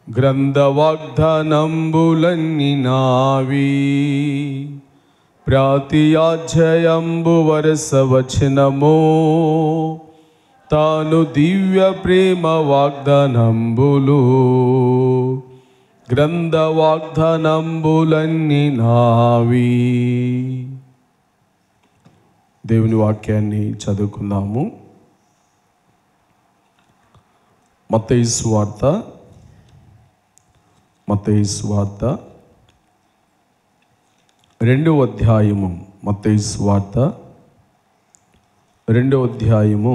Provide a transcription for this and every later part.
గ్రంథ వాగ్దానంబులన్నీ నావి, ప్రాతియాధ్యయంబు వరస వచనమో, తాను దివ్య ప్రేమ వాగ్దానంబులు. గ్రంథ వాగ్దానంబులన్నీ నావి. దేవుని వాక్యాన్ని చదువుకుందాము. మత్తయి సువార్త 2వ అధ్యాయము. మత్తయి సువార్త 2వ అధ్యాయము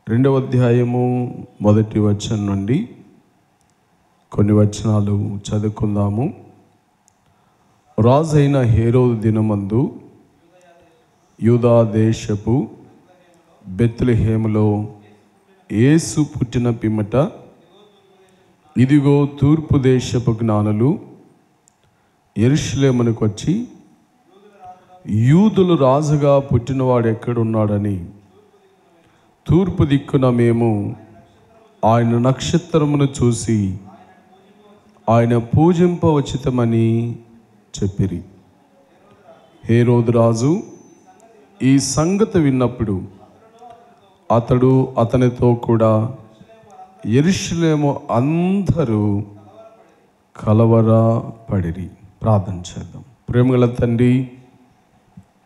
2వ అధ్యాయము మొదటి వచనం నుండి కొన్ని వచనాలు చదువుకుందాము. రాజైన హేరోదు దినమందు యూదా దేశపు బెత్లెహేములో యేసు పుట్టిన పిమ్మట, ఇదిగో తూర్పు దేశపు జ్ఞానులు యెరూషలేమునకు వచ్చి, యూదులు రాజుగా పుట్టినవాడు ఎక్కడున్నాడని తూర్పు దిక్కున మేము ఆయన నక్షత్రమును చూసి ఆయన పూజింపవచ్చితమని చెప్పిరి. హేరోదు రాజు ఈ సంగతి విన్నప్పుడు అతడు అతనితో కూడా యెరూషలేము అందరూ కలవరపడిరి. ప్రార్థన చేద్దాం. ప్రేమగల తండ్రి,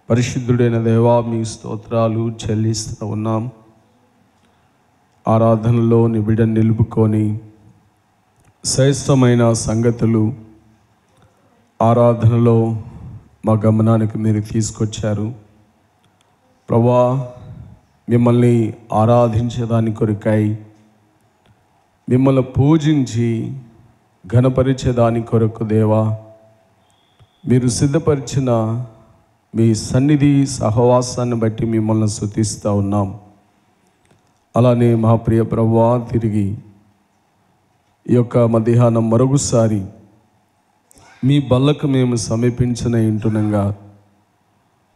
పరిశుద్ధుడైన దేవా, మీ స్తోత్రాలు చెల్లిస్తూ ఉన్నాం. ఆరాధనలో నీ బిడ్డను నిలుపుకొని శ్రేష్టమైన సంగతులు ఆరాధనలో మా గమనానికి మీరు తీసుకొచ్చారు. ప్రభువా, మిమ్మల్ని ఆరాధించేదాని కొరకై, మిమ్మల్ని పూజించి ఘనపరిచేదాని కొరకు దేవా, మీరు సిద్ధపరిచిన మీ సన్నిధి సహవాసాన్ని బట్టి మిమ్మల్ని స్తుతిస్తూ ఉన్నాం. అలానే మా ప్రియ ప్రభువా, తిరిగి ఈ యొక్క మధ్యాహ్నం మరొకసారి మీ బల్లకు మేము సమీపించిన ఇంటునంగా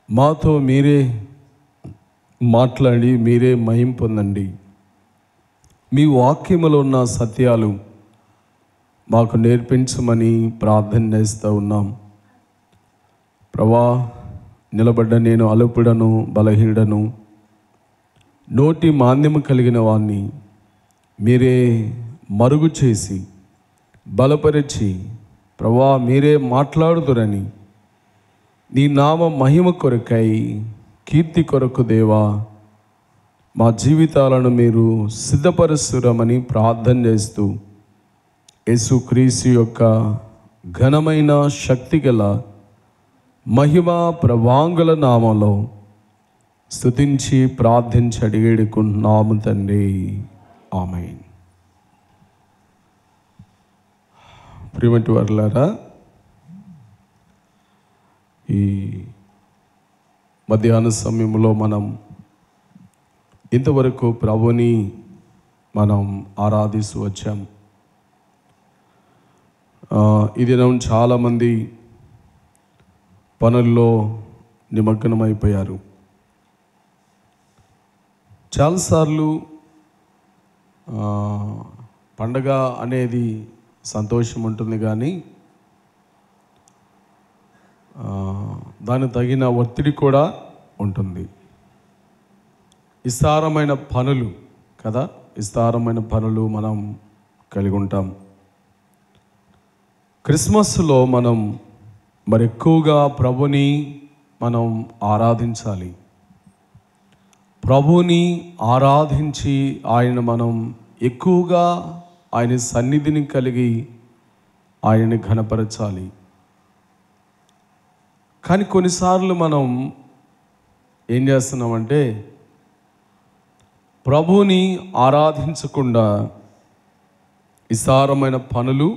మాతో మీరే మాట్లాడి మీరే మహిమ పొందండి. మీ వాక్యములో ఉన్న సత్యాలు మాకు నేర్పించమని ప్రార్థన చేస్తూ ఉన్నాం. ప్రభువా, నిలబడ్డ నేను అలుపుడను, బలహీనుడను, నోటి మాంద్యము కలిగిన వాణ్ణి మీరే మరుగు చేసి బలపరిచి ప్రభువా మీరే మాట్లాడుదురని, నీ నామ మహిమ కొరకై, కీర్తి కొరకు దేవా మా జీవితాలను మీరు సిద్ధపరుస్తురమని ప్రార్థన చేస్తూ, యేసుక్రీస్తు యొక్క ఘనమైన శక్తిగల మహిమ ప్రభాంగుల నామంలో స్తుతించి ప్రార్థించి అడిగేడుకుంటున్నాము తండ్రి. ఆమేన్. ప్రియమైన వారులారా, ఈ మధ్యాహ్న సమయంలో మనం ఇంతవరకు ప్రభుని మనం ఆరాధిస్తూ వచ్చాం. ఈ దినం చాలామంది పనుల్లో నిమగ్నమైపోయారు. చాలాసార్లు పండగ అనేది సంతోషం ఉంటుంది, కానీ దానికి తగిన ఒత్తిడి కూడా ఉంటుంది. విస్తారమైన పనులు కదా, విస్తారమైన పనులు మనం కలిగి ఉంటాం. క్రిస్మస్లో మనం మరి ఎక్కువగా ప్రభుని మనం ఆరాధించాలి. ప్రభుని ఆరాధించి ఆయన మనం ఎక్కువగా ఆయన సన్నిధిని కలిగి ఆయన్ని ఘనపరచాలి. కానీ కొన్నిసార్లు మనం ఏం చేస్తున్నామంటే ప్రభుని ఆరాధించకుండా విస్తారమైన పనులు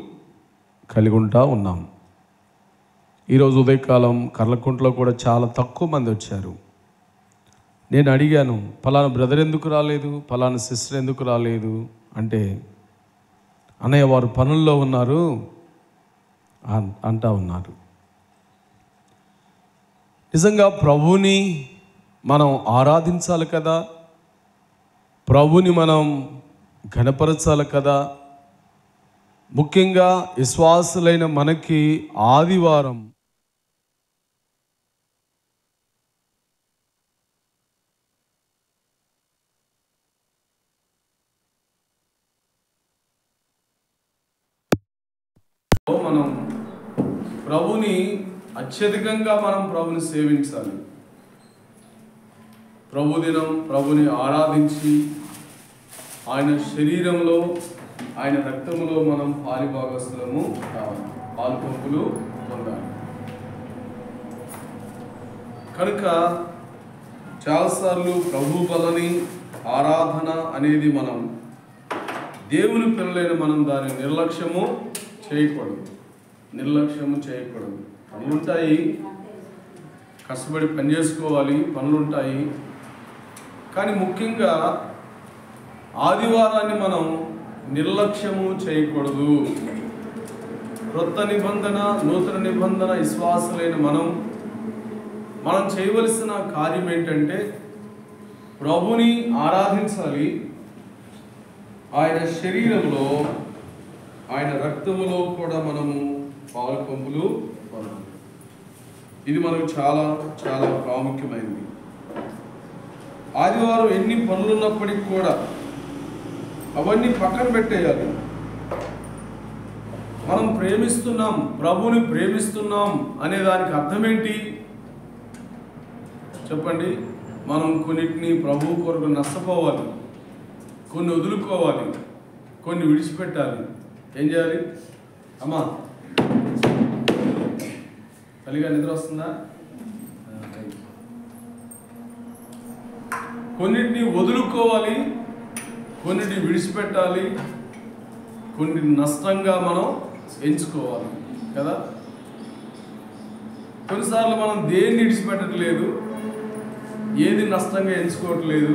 కలిగి ఉంటా ఉన్నాం. ఈరోజు ఉదయకాలం కర్లకుంటలో కూడా చాలా తక్కువ మంది వచ్చారు. నేను అడిగాను, ఫలానా బ్రదర్ ఎందుకు రాలేదు, ఫలానా సిస్టర్ ఎందుకు రాలేదు అంటే, అన్నయ్య వారు పనుల్లో ఉన్నారు అంటా ఉన్నారు. నిజంగా ప్రభుని మనం ఆరాధించాలి కదా, ప్రభుని మనం ఘనపరచాలి కదా. ముఖ్యంగా విశ్వాసులైన మనకి ఆదివారం మనం ప్రభుని అత్యధికంగా ప్రభుని సేవించాలి. ప్రభు దినం ప్రభుని ఆరాధించి ఆయన శరీరంలో ఆయన రక్తంలో మనం పాలిభాగస్తులము కావాలి, పాలుపంపులు పొందాలి. కనుక చాలాసార్లు ప్రభు బలని ఆరాధన అనేది మనం దేవుని పిల్లలైన మనం దాన్ని నిర్లక్ష్యము చేయకూడదు. పనులుంటాయి, కష్టపడి పని చేసుకోవాలి, పనులుంటాయి. కానీ ముఖ్యంగా ఆదివారాన్ని మనం నిర్లక్ష్యము చేయకూడదు. క్రొత్త నిబంధన, నూతన నిబంధన విశ్వాసులైన మనం చేయవలసిన కార్యం ఏంటంటే ప్రభుని ఆరాధించాలి. ఆయన శరీరంలో ఆయన రక్తములో కూడా మనము పాలుపంపులు పొందాలి. ఇది మనకు చాలా చాలా ప్రాముఖ్యమైనది. ఆదివారం ఎన్ని పనులున్నప్పటికీ కూడా అవన్నీ పక్కన పెట్టేయాలి. మనం ప్రేమిస్తున్నాం, ప్రభుని ప్రేమిస్తున్నాం అనే దానికి అర్థం ఏంటి చెప్పండి? మనం కొన్నిటిని ప్రభువు కొరకు నష్టపోవాలి, కొన్ని వదులుకోవాలి, కొన్ని విడిచిపెట్టాలి. ఏం చేయాలి? అమ్మా తల్లిగా నిద్ర వస్తుందా? కొన్నిటిని వదులుకోవాలి, కొన్నిటిని విడిచిపెట్టాలి, కొన్ని నష్టంగా మనం ఎంచుకోవాలి కదా. కొన్నిసార్లు మనం దేన్ని విడిచిపెట్టట్లేదు, ఏది నష్టంగా ఎంచుకోవట్లేదు,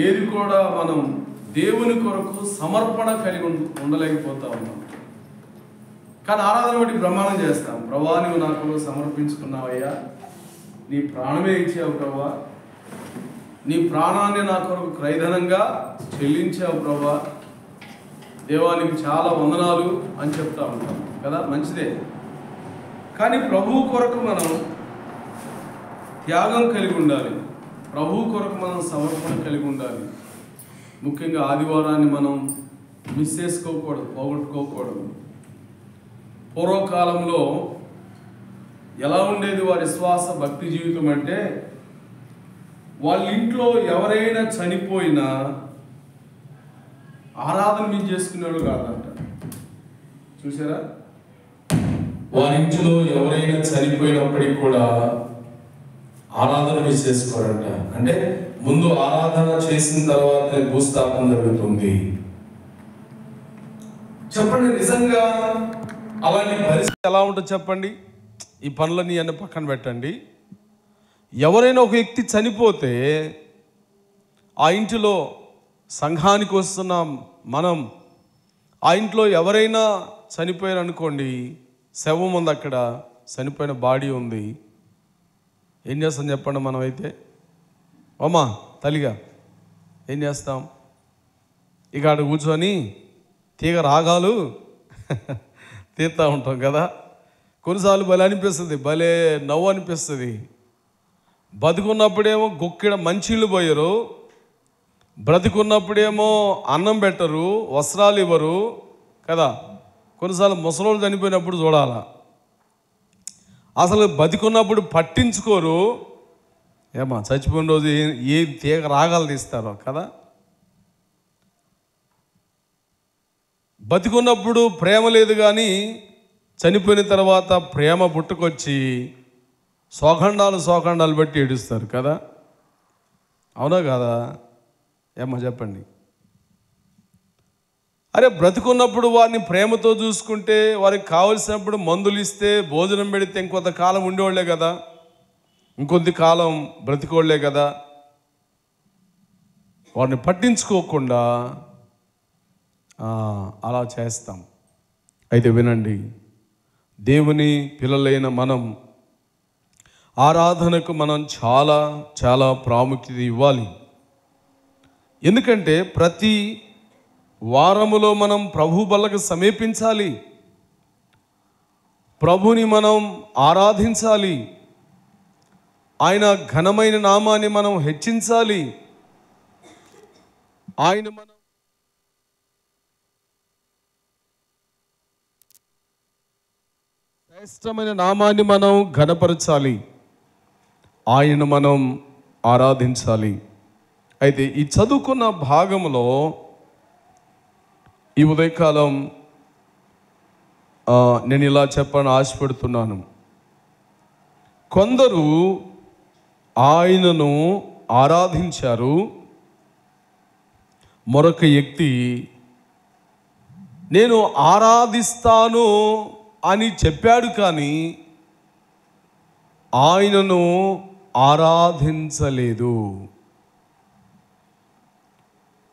ఏది కూడా మనం దేవుని కొరకు సమర్పణ కలిగి ఉండలేకపోతా ఉన్నాం. కానీ ఆరాధన బట్టి ప్రమాణం చేస్తాం. ప్రభువా, నువ్వు నా కొరకు సమర్పించుకున్నావయ్యా, నీ ప్రాణమే ఇచ్చావు ప్రభువా, నీ ప్రాణాన్ని నా కొరకు క్రయధనంగా చెల్లించావు ప్రభువా, దేవానికి చాలా వందనాలు అని చెప్తా ఉంటాం కదా. మంచిదే. కానీ ప్రభువు కొరకు మనం త్యాగం కలిగి ఉండాలి, ప్రభువు కొరకు మనం సమర్పణ కలిగి ఉండాలి. ముఖ్యంగా ఆదివారాన్ని మనం మిస్ చేసుకోకూడదు, పోగొట్టుకోకూడదు. పూర్వకాలంలో ఎలా ఉండేది వారి విశ్వాస భక్తి జీవితం అంటే, వాళ్ళ ఇంట్లో ఎవరైనా చనిపోయినా ఆరాధన మీరు చేసుకునేవాళ్ళు కాదంట. చూసారా? వారి ఇంట్లో ఎవరైనా చనిపోయినప్పటికీ కూడా ఆరాధన మీరు చేసుకోరంట. అంటే ముందు ఆరాధన చేసిన తర్వాత భూస్థాపన జరుగుతుంది. చెప్పండి, నిజంగా అలాంటి పరిస్థితి ఎలా ఉంటుంది చెప్పండి? ఈ పనులని అన్ని పక్కన పెట్టండి. ఎవరైనా ఒక వ్యక్తి చనిపోతే ఆ ఇంటిలో సంఘానికి వస్తున్నాం మనం, ఆ ఇంట్లో ఎవరైనా చనిపోయారు అనుకోండి, శవం ఉంది, అక్కడ చనిపోయిన బాడీ ఉంది, ఏం చేస్తాం చెప్పండి? మనమైతే అమ్మా తల్లిగా ఏం చేస్తాం? ఇక ఆడ కూర్చొని తీగ రాగాలు తీస్తూ ఉంటాం కదా. కొన్నిసార్లు భలే అనిపిస్తుంది, భలే నవ్వు అనిపిస్తుంది. బతుకున్నప్పుడేమో గొక్కిడ మంచిళ్ళు పోయారు, బ్రతికున్నప్పుడేమో అన్నం పెట్టరు, వస్త్రాలు ఇవ్వరు కదా. కొన్నిసార్లు ముసలోళ్ళు చనిపోయినప్పుడు చూడాలా, అసలు బతికున్నప్పుడు పట్టించుకోరు. ఏమా చచ్చిపోయిన రోజు ఏ తీగ రాగాలు తీస్తారో కదా. బతికున్నప్పుడు ప్రేమ లేదు, కానీ చనిపోయిన తర్వాత ప్రేమ పుట్టుకొచ్చి సోఖండాలు బట్టి ఏడుస్తారు కదా. అవునా కదా? ఏమో చెప్పండి. అరే, బ్రతికున్నప్పుడు వారిని ప్రేమతో చూసుకుంటే, వారికి కావలసినప్పుడు మందులు ఇస్తే, భోజనం పెడితే ఇంకొంతకాలం ఉండేవాళ్లే కదా, ఇంకొద్ది కాలం బ్రతికోళ్లే కదా. వారిని పట్టించుకోకుండా అలా చేస్తాం. అయితే వినండి, దేవుని పిల్లలైన మనం ఆరాధనకు మనం చాలా చాలా ప్రాముఖ్యత ఇవ్వాలి. ఎందుకంటే ప్రతి వారములో మనం ప్రభు బల్లకు సమీపించాలి, ప్రభుని మనం ఆరాధించాలి, ఆయన ఘనమైన నామాన్ని మనం హెచ్చించాలి, ఆయన మనం శ్రేష్టమైన నామాన్ని మనం ఘనపరచాలి, ఆయన మనం ఆరాధించాలి. అయితే ఈ చదువుకున్న భాగంలో ఈ ఉదయకాలం నేను ఇలా చెప్పని ఆశపడుతున్నాను. కొందరు ఆయనను ఆరాధించారు, మరొక వ్యక్తి నేను ఆరాధిస్తాను అని చెప్పాడు కానీ ఆయనను ఆరాధించలేదు.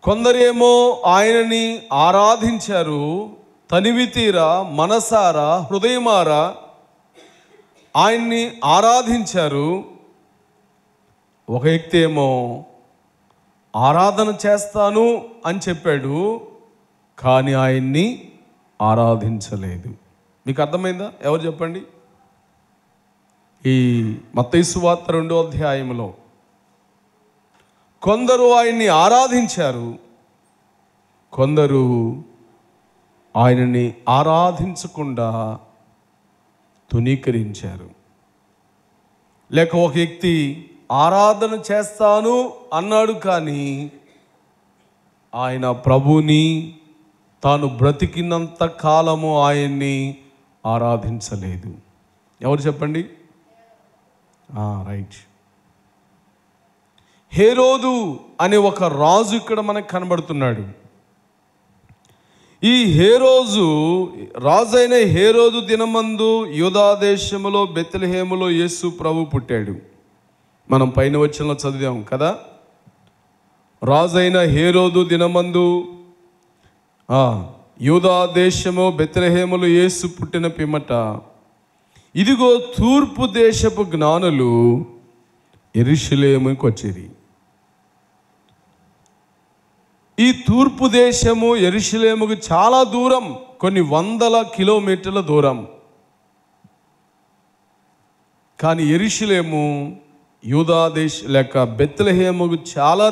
కొందరేమో ఆయనని ఆరాధించారు, తనివి తీరా మనసారా హృదయమారా ఆయన్ని ఆరాధించారు. ఒక వ్యక్తి ఏమో ఆరాధన చేస్తాను అని చెప్పాడు కానీ ఆయన్ని ఆరాధించలేదు. మీకు అర్థమైందా? ఎవరు చెప్పండి? ఈ మత్తయి సువార్త 2వ అధ్యాయంలో కొందరు ఆయన్ని ఆరాధించారు, కొందరు ఆయనని ఆరాధించకుండా తునీకరించారు. లేక ఒక వ్యక్తి ఆరాధన చేస్తాను అన్నాడు కానీ ఆయన ప్రభుని తాను బ్రతికినంత కాలము ఆయన్ని ఆరాధించలేదు. ఎవరు చెప్పండి? రైట్. హేరోదు అనే ఒక రాజు ఇక్కడ మనకు కనబడుతున్నాడు. ఈ రాజైన హేరోదు దినమందు యూదా దేశములో బెత్లెహేములో యేసు ప్రభు పుట్టాడు. మనం పైన వచనంలో చదివాం కదా. రాజైన హేరోదు దినమందు యూదా దేశము బెత్లెహేములో యేసు పుట్టిన పిమ్మట ఇదిగో తూర్పు దేశపు జ్ఞానులు యెరూషలేముకి వచ్చిరి. ఈ తూర్పు దేశము యెరూషలేముకు చాలా దూరం, కొన్ని 100 కిలోమీటర్ల దూరం. కానీ యెరూషలేము యూదా లేక బెత్లెహేముకు చాలా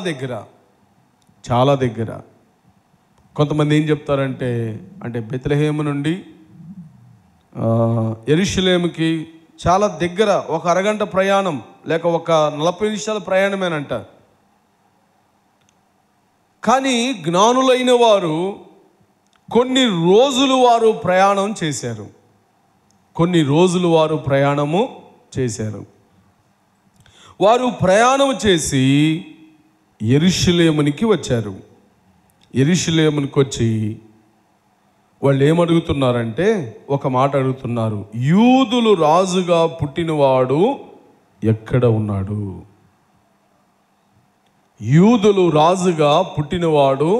దగ్గర. కొంతమంది ఏం చెప్తారంటే బెత్లెహేము నుండి యెరూషలేముకి చాలా దగ్గర, ఒక అరగంట ప్రయాణం లేక ఒక 40 నిమిషాల ప్రయాణమేనంట. కానీ జ్ఞానులైన వారు కొన్ని రోజులు ప్రయాణం చేశారు. వారు ప్రయాణం చేసి యెరూషలేమునికి వచ్చారు. యెరూషలేమునికి వచ్చి వాళ్ళు ఏమడుగుతున్నారంటే ఒక మాట అడుగుతున్నారు, యూదులు రాజుగా పుట్టినవాడు ఎక్కడ ఉన్నాడు? యూదులు రాజుగా పుట్టినవాడు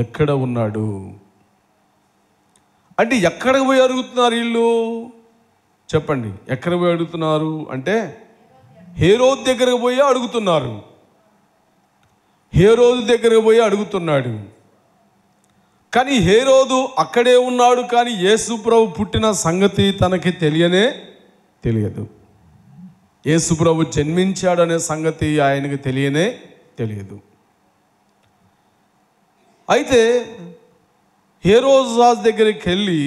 ఎక్కడ ఉన్నాడు అంటే ఎక్కడికి పోయి అడుగుతున్నారు వీళ్ళు? చెప్పండి, ఎక్కడ పోయి అడుగుతున్నారు అంటే హేరోదు దగ్గరకు పోయి అడుగుతున్నారు. హేరోదు దగ్గరకు పోయి అడుగుతున్నాడు. కానీ హేరోదు అక్కడే ఉన్నాడు కానీ యేసు ప్రభు పుట్టిన సంగతి తనకి తెలియదు. యేసు ప్రభు జన్మించాడనే సంగతి ఆయనకి తెలియదు. అయితే హేరోదు రాజు దగ్గరికి వెళ్ళి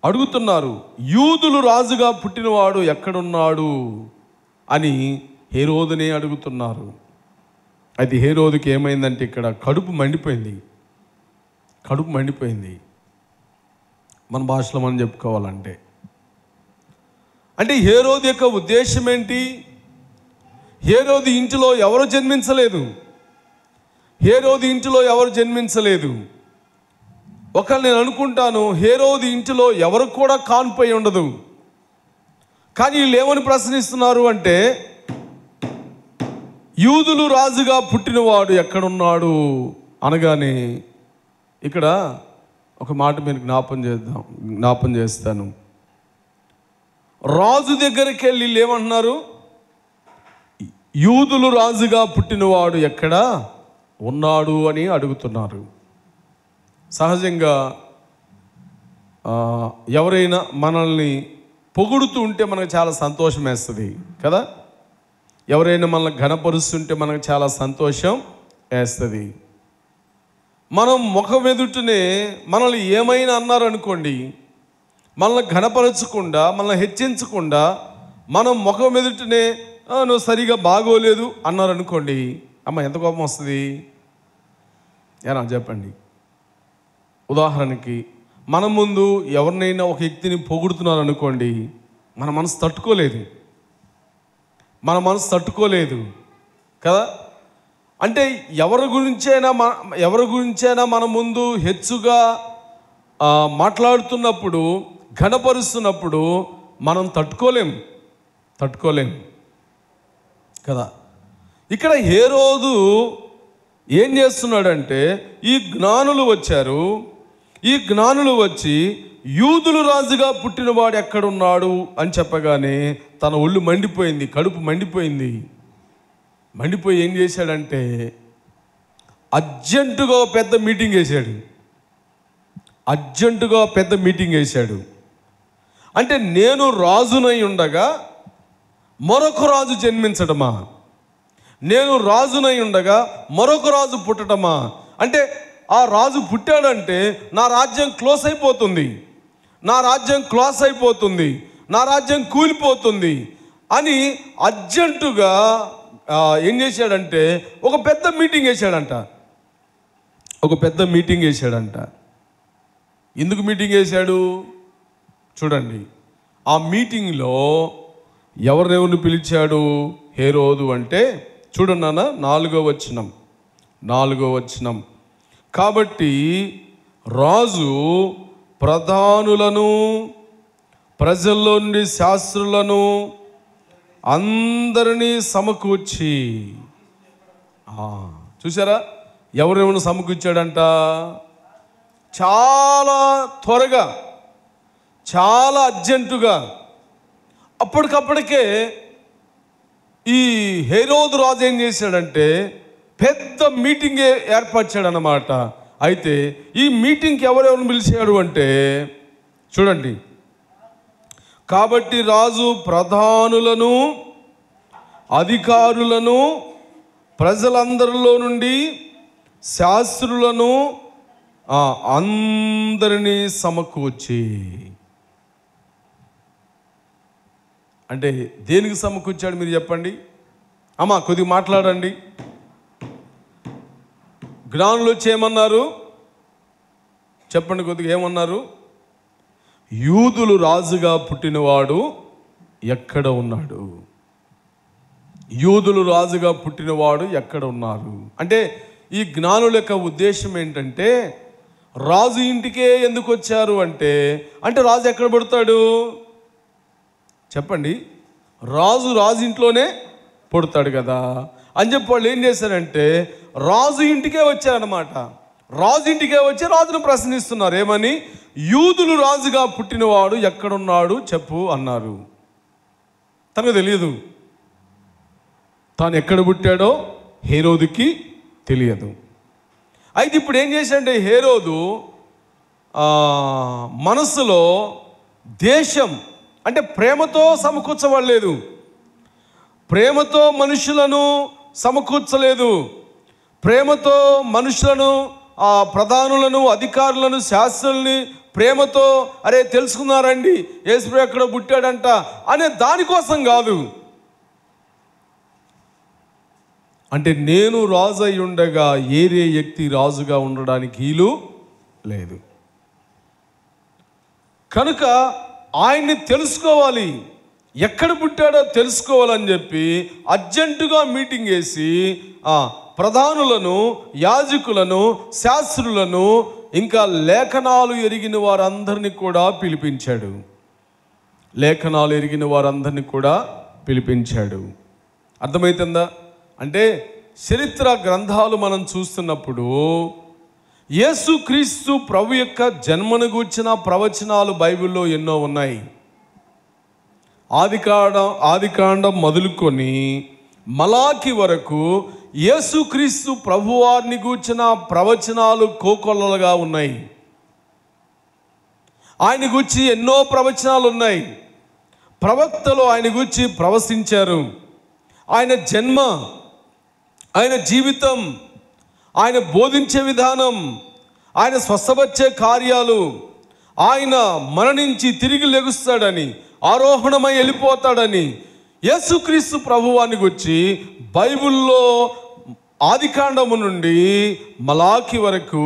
అడుగుతున్నారు, యూదులు రాజుగా పుట్టినవాడు ఎక్కడున్నాడు అని హేరోదునే అడుగుతున్నారు. అయితే హేరోదుకి ఏమైందంటే ఇక్కడ కడుపు మండిపోయింది. మన భాషలో మనం చెప్పుకోవాలంటే హేరోదు యొక్క ఉద్దేశం ఏంటి? హేరోదు ఇంటిలో ఎవరు జన్మించలేదు. ఒకవేళ నేను అనుకుంటాను హేరోదు ఇంటిలో ఎవరు కూడా కాన్పోయి ఉండదు. కానీ వీళ్ళు ఏమని ప్రశ్నిస్తున్నారు అంటే యూదులు రాజుగా పుట్టినవాడు ఎక్కడున్నాడు అనగానే ఇక్కడ ఒక మాట మీరు జ్ఞాపం చేస్తాను. రాజు దగ్గరికి వెళ్ళి ఏమంటున్నారు? యూదులు రాజుగా పుట్టినవాడు ఎక్కడ ఉన్నాడు అని అడుగుతున్నారు. సహజంగా ఎవరైనా మనల్ని పొగుడుతూ ఉంటే మనకు చాలా సంతోషం వేస్తుంది కదా. ఎవరైనా మనల్ని ఘనపరుస్తుంటే మనకు చాలా సంతోషం వేస్తుంది. మనం ముఖం ఎదుటనే మనల్ని ఏమైనా అన్నారనుకోండి, మనల్ని ఘనపరచకుండా మనల్ని హెచ్చించకుండా మనం ముఖం ఎదుటనే నువ్వు సరిగా బాగోలేదు అన్నారనుకోండి, అమ్మ ఎంత కోపం వస్తుంది ఏనా చెప్పండి. ఉదాహరణకి మన ముందు ఎవరినైనా ఒక వ్యక్తిని పొగుడుతున్నారు అనుకోండి, మన మనసు తట్టుకోలేదు కదా. అంటే ఎవరి గురించైనా మన ముందు హెచ్చుగా మాట్లాడుతున్నప్పుడు, ఘనపరుస్తున్నప్పుడు మనం తట్టుకోలేం కదా. ఇక్కడ హేరోదు ఏం చేస్తున్నాడంటే, ఈ జ్ఞానులు వచ్చారు. ఈ జ్ఞానులు వచ్చి యూదులు రాజుగా పుట్టినవాడు ఎక్కడున్నాడు అని చెప్పగానే తన ఒళ్ళు మండిపోయింది, కడుపు మండిపోయింది. మండిపోయి ఏం చేశాడంటే అర్జెంటుగా పెద్ద మీటింగ్ వేశాడు. అంటే నేను రాజునై ఉండగా మరొక రాజు జన్మించడమా, నేను రాజునై ఉండగా మరొక రాజు పుట్టడమా, అంటే ఆ రాజు పుట్టాడంటే నా రాజ్యం క్లోజ్ అయిపోతుంది, నా రాజ్యం కూలిపోతుంది అని అర్జెంటుగా ఏం చేశాడంటే ఒక పెద్ద మీటింగ్ వేశాడంట. ఎందుకు మీటింగ్ వేశాడు చూడండి. ఆ మీటింగ్లో ఎవరెవరిని పిలిచాడు హేరోదు అంటే, చూడండి నాన్న 4వ వచనం. కాబట్టి రాజు ప్రధానులను, ప్రజల్లో నుండి శాస్త్రులను అందరినీ సమకూర్చి, చూసారా ఎవరెవరిని సమకూర్చాడంట? చాలా త్వరగా, చాలా అర్జెంటుగా, అప్పటికప్పటికే ఈ హేరోదు రాజు ఏం చేశాడంటే పెద్ద మీటింగే ఏర్పరిచాడనమాట. అయితే ఈ మీటింగ్కి ఎవరెవరిని పిలిచాడు అంటే చూడండి. కాబట్టి రాజు ప్రధానులను, అధికారులను, ప్రజలందరిలో నుండి శాస్త్రులను అందరినీ సమకూర్చి, అంటే దేనికి సమకూర్చాడు మీరు చెప్పండి అమ్మా, కొద్దిగా మాట్లాడండి. జ్ఞానులు వచ్చి ఏమన్నారు చెప్పండి, కొద్దిగా ఏమన్నారు? యూదులు రాజుగా పుట్టినవాడు ఎక్కడ ఉన్నాడు? అంటే ఈ జ్ఞానుల యొక్క ఉద్దేశం ఏంటంటే, రాజు ఇంటికే ఎందుకు వచ్చారు అంటే రాజు ఎక్కడ పుడతాడు చెప్పండి? రాజు ఇంట్లోనే పుడతాడు కదా అని చెప్పి వాళ్ళు ఏం చేశారంటే రాజు ఇంటికే వచ్చారనమాట. రాజు ఇంటికే వచ్చి రాజును ప్రశ్నిస్తున్నారు. ఏమని? యూదులు రాజుగా పుట్టినవాడు ఎక్కడున్నాడు చెప్పు అన్నారు. తనకు తెలియదు, తాను ఎక్కడ పుట్టాడో హేరోదుకి తెలియదు. అయితే ఇప్పుడు ఏం చేశాడంటే హేరోదు మనసులో దేశం అంటే ప్రేమతో సమకూర్చబడలేదు, ప్రేమతో మనుషులను సమకూర్చలేదు, ప్రేమతో మనుషులను, ప్రధానులను, అధికారులను, శాస్త్రుల్ని ప్రేమతో అరే తెలుసుకున్నారండి యేసు ఎక్కడ పుట్టాడంట అనే దానికోసం కాదు. అంటే నేను రాజు అయి ఉండగా ఏరే వ్యక్తి రాజుగా ఉండడానికి వీలు లేదు కనుక ఆయన్ని తెలుసుకోవాలి, ఎక్కడ పుట్టాడో తెలుసుకోవాలని చెప్పి అర్జెంటుగా మీటింగ్ వేసి ప్రధానులను, యాజకులను, శాస్త్రులను, ఇంకా లేఖనాలు ఎరిగిన వారందరినీ కూడా పిలిపించాడు. అర్థమవుతుందా? అంటే చరిత్ర గ్రంథాలు మనం చూస్తున్నప్పుడు యేసుక్రీస్తు ప్రభు యొక్క జన్మను గూర్చిన ప్రవచనాలు బైబిల్లో ఎన్నో ఉన్నాయి. ఆదికాండం మొదలుకొని మలాకి వరకు యేసుక్రీస్తు ప్రభువారిని గూర్చిన ప్రవచనాలు కోకొల్లలుగా ఉన్నాయి. ఆయన గూర్చి ఎన్నో ప్రవచనాలు ఉన్నాయి. ప్రవక్తలు ఆయన గూర్చి ప్రవచించారు. ఆయన జన్మ, ఆయన జీవితం, ఆయన బోధించే విధానం, ఆయన స్వస్థపరిచే కార్యాలు, ఆయన మరణించి తిరిగి లెగుస్తాడని, ఆరోహణమై వెళ్ళిపోతాడని యేసుక్రీస్తు ప్రభువాన్ని గురించి బైబిల్లో ఆదికాండము నుండి మలాకి వరకు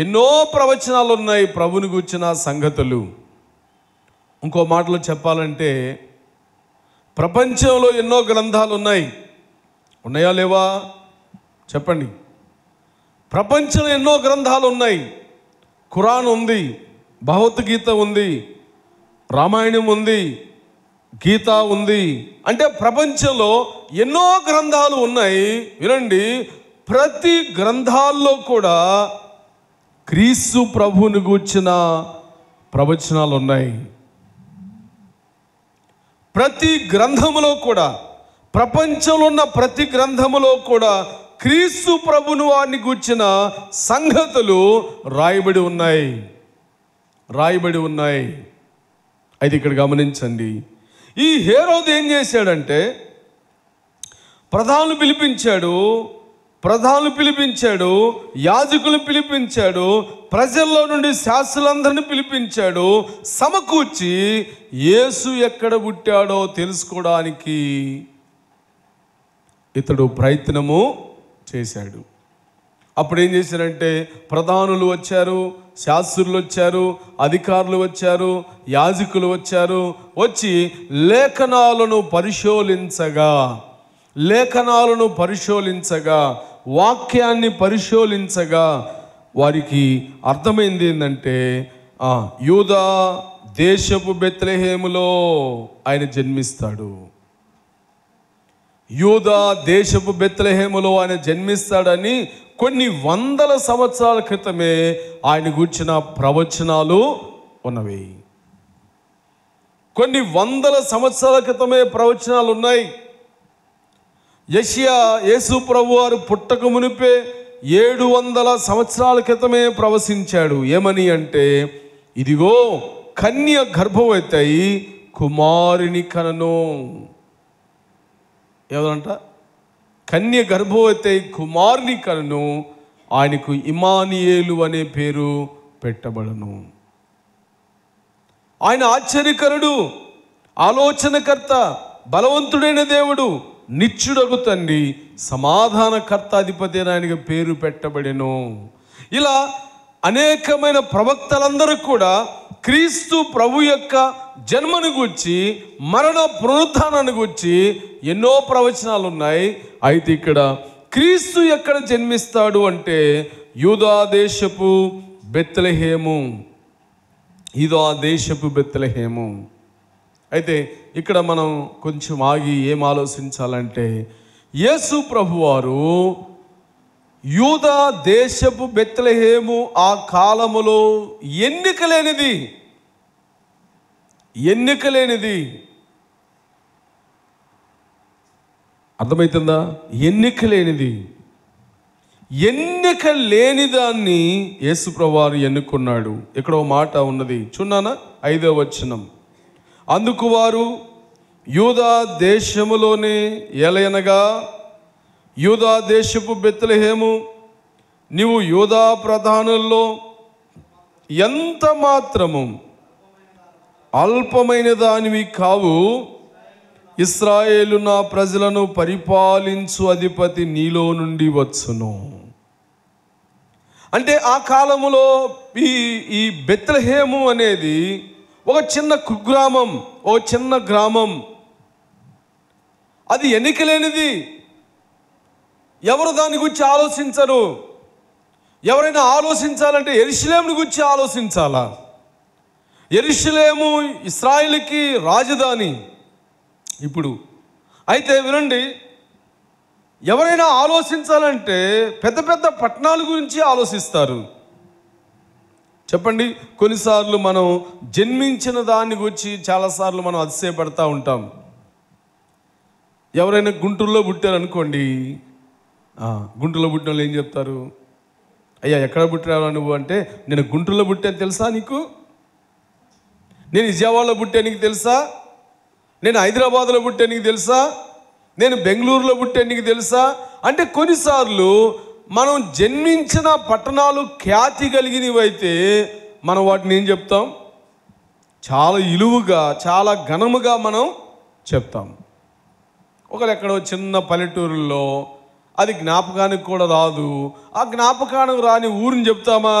ఎన్నో ప్రవచనాలు ఉన్నాయి ప్రభుని గురించిన సంగతులు. ఇంకో మాటలో చెప్పాలంటే ప్రపంచంలో ఎన్నో గ్రంథాలు ఉన్నాయి. ఉన్నాయా లేవా చెప్పండి. ప్రపంచంలో ఎన్నో గ్రంథాలు ఉన్నాయి. ఖురాన్ ఉంది, భగవద్గీత ఉంది, రామాయణం ఉంది, గీత ఉంది. అంటే ప్రపంచంలో ఎన్నో గ్రంథాలు ఉన్నాయి. వినండి, ప్రతి గ్రంథాల్లో కూడా క్రీస్తు ప్రభువుని గూర్చిన ప్రవచనాలు ఉన్నాయి. ప్రతి గ్రంథములో కూడా, ప్రపంచంలో ఉన్న ప్రతి గ్రంథములో కూడా క్రీస్తు ప్రభువుని వారిని గూర్చిన సంగతులు రాయబడి ఉన్నాయి. అయితే ఇక్కడ గమనించండి, ఈ హేరోదు ఏం చేశాడంటే ప్రధానులు పిలిపించాడు, యాజకులను పిలిపించాడు, ప్రజల్లో నుండి శాస్త్రులందరినీ పిలిపించాడు, సమకూర్చి యేసు ఎక్కడ పుట్టాడో తెలుసుకోవడానికి ఇతడు ప్రయత్నము చేశాడు. అప్పుడు ఏం చేశారంటే ప్రధానులు వచ్చారు, శాస్త్రులు వచ్చారు, అధికారులు వచ్చారు, యాజకులు వచ్చారు. వచ్చి లేఖనాలను పరిశోధించగా వాక్యాన్ని పరిశోధించగా వారికి అర్థమైంది ఏంటంటే యూదా దేశపు బెత్లెహేములో ఆయన జన్మిస్తాడు. యూదా దేశపు బెత్లెహేములో ఆయన జన్మిస్తాడని కొన్ని వందల సంవత్సరాల క్రితమే ఆయన గూర్చిన ప్రవచనాలు ఉన్నవి. కొన్ని వందల సంవత్సరాల క్రితమే ప్రవచనాలు ఉన్నాయి. యెషయా యేసు ప్రభువారు పుట్టక మునిపే 700 సంవత్సరాల క్రితమే ప్రవచించాడు. ఏమని అంటే, ఇదిగో కన్య గర్భవతి కుమారుని కనను. ఏదంట? కన్య గర్భవతి కుమారుని కనను, ఆయనకు ఇమానియేలు అనే పేరు పెట్టబడను. ఆయన ఆశ్చర్యకరుడు, ఆలోచనకర్త, బలవంతుడైన దేవుడు, నిత్యుడగు తండ్రి, సమాధానకర్త, అధిపతి అని ఆయనకు పేరు పెట్టబడెను. ఇలా అనేకమైన ప్రవక్తలందరూ కూడా క్రీస్తు ప్రభు యొక్క జన్మను గూర్చి, మరణ పునరుత్థానాన్ని గూర్చి ఎన్నో ప్రవచనాలు ఉన్నాయి. అయితే ఇక్కడ క్రీస్తు ఎక్కడ జన్మిస్తాడు అంటే యూదా దేశపు బెత్లెహేము. అయితే ఇక్కడ మనం కొంచెం ఆగి ఏం ఆలోచించాలంటే, యేసు ప్రభువారు యూదా దేశపు బెత్లెహేము ఆ కాలములో ఎన్నికలేనిది అర్థమవుతుందా? ఎన్నిక లేని దాన్ని యేసు ప్రభువారు ఎన్నుకున్నాడు. ఇక్కడ ఒక మాట ఉన్నది, చూన్నానా? 5వ వచనం. అందుకు వారు యూదా దేశములోనే ఎలయనగా, యూదా దేశపు బెత్లెహేము, నీవు యూదా ప్రధానుల్లో ఎంత మాత్రము అల్పమైన దానివి కావు. ఇశ్రాయేలు నా ప్రజలను పరిపాలించు అధిపతి నీలో నుండి వచ్చును. అంటే ఆ కాలములో ఈ బెత్లెహేము అనేది ఒక చిన్న కుగ్రామం, ఒక చిన్న గ్రామం. అది ఎన్నికలేనిది. ఎవరు దాని గురించి ఆలోచించరు. ఎవరైనా ఆలోచించాలంటే యెరూషలేముని గురించి ఆలోచించాలా. యెరూషలేము ఇశ్రాయేలుకి రాజధాని ఇప్పుడు. అయితే వినండి, ఎవరైనా ఆలోచించాలంటే పెద్ద పెద్ద పట్టణాల గురించి ఆలోచిస్తారు. చెప్పండి, కొన్నిసార్లు మనం జన్మించిన దాన్ని గురించి చాలాసార్లు మనం అతిశయపడతా ఉంటాం. ఎవరైనా గుంటూరులో పుట్టారనుకోండి, గుంటూరులో పుట్టిన వాళ్ళు ఏం చెప్తారు? అయ్యా ఎక్కడ పుట్టినావా నువ్వు అంటే, నేను గుంటూరులో పుట్టాను తెలుసా నీకు, నేను విజయవాడలో పుట్టాను నీకు తెలుసా, నేను హైదరాబాద్లో పుట్టాను నీకు తెలుసా, నేను బెంగళూరులో పుట్టాను నీకు తెలుసా అంటే కొన్నిసార్లు మనం జన్మించిన పట్టణాలు ఖ్యాతి కలిగినవి అయితే మనం వాటిని ఏం చెప్తాం? చాలా ఇలువుగా, చాలా ఘనముగా మనం చెప్తాం. ఒకళ్ళు ఎక్కడో చిన్న పల్లెటూరుల్లో అది జ్ఞాపకానికి కూడా రాదు, ఆ జ్ఞాపకానికి రాని ఊరిని చెప్తామా?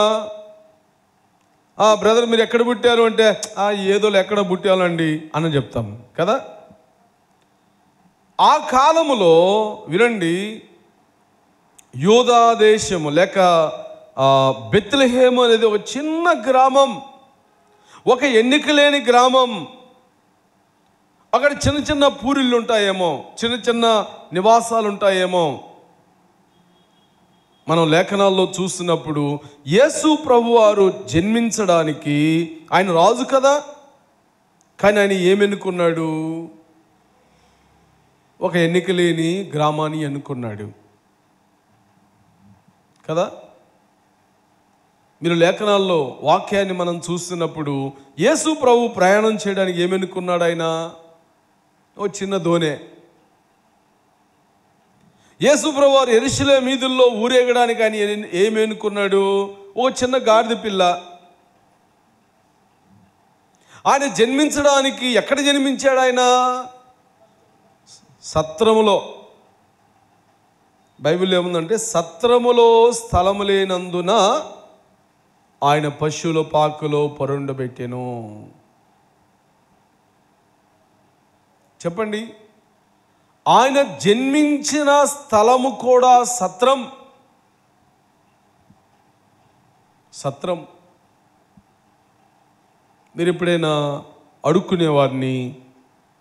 బ్రదర్ మీరు ఎక్కడ పుట్టారు అంటే, ఏదో ఎక్కడ పుట్టాలండి అని చెప్తాం కదా. ఆ కాలములో వినండి, యూదా దేశము లేక బెత్లెహేము అనేది ఒక చిన్న గ్రామం, ఒక ఎన్నిక లేని గ్రామం. అక్కడ చిన్న చిన్న పూరిళ్ళు ఉంటాయేమో, చిన్న చిన్న నివాసాలు ఉంటాయేమో. మనం లేఖనాల్లో చూస్తున్నప్పుడు యేసు ప్రభువారు జన్మించడానికి, ఆయన రాజు కదా, కానీ ఆయన ఏమెన్నుకున్నాడు? ఒక ఎన్నిక లేని గ్రామాన్ని ఎన్నుకున్నాడు కదా. మీరు లేఖనాల్లో వాక్యాన్ని మనం చూస్తున్నప్పుడు యేసు ప్రభు ప్రయాణం చేయడానికి ఏమెన్నుకున్నాడు? ఆయన ఓ చిన్న దోణె. యేసు ప్రభు వారు యెరూషలేము వీధుల్లో ఊరేగడానికి ఆయన ఏమెన్నుకున్నాడు? ఓ చిన్న గాడిద పిల్ల. ఆయన జన్మించడానికి ఎక్కడ జన్మించాడు? ఆయన సత్రములో. బైబిల్లో ఏముందంటే, సత్రములో స్థలము లేనందున ఆయన పశువుల పాకలో పరుండబెట్టెను. చెప్పండి, ఆయన జన్మించిన స్థలము కూడా సత్రం. సత్రం. మీరు ఎప్పుడైనా అడుక్కునేవారిని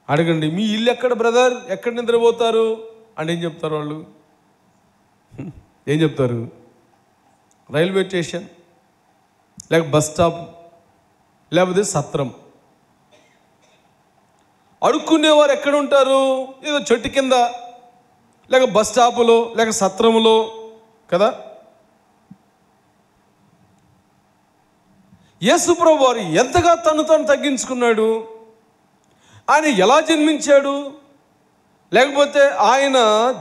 అడగండి, మీ ఇల్లు ఎక్కడ బ్రదర్, ఎక్కడ నిద్రపోతారు అంటే ఏం చెప్తారు వాళ్ళు? ఏం చెప్తారు? రైల్వే స్టేషన్, లేక బస్ స్టాప్, లేకపోతే సత్రం. అడుక్కునేవారు ఎక్కడ ఉంటారు? ఏదో చెట్టు కింద, లేక బస్ స్టాపులో, లేక సత్రములో కదా. యేసుప్రభు వారు ఎంతగా తను తగ్గించుకున్నాడు. ఆయన ఎలా జన్మించాడు? లేకపోతే ఆయన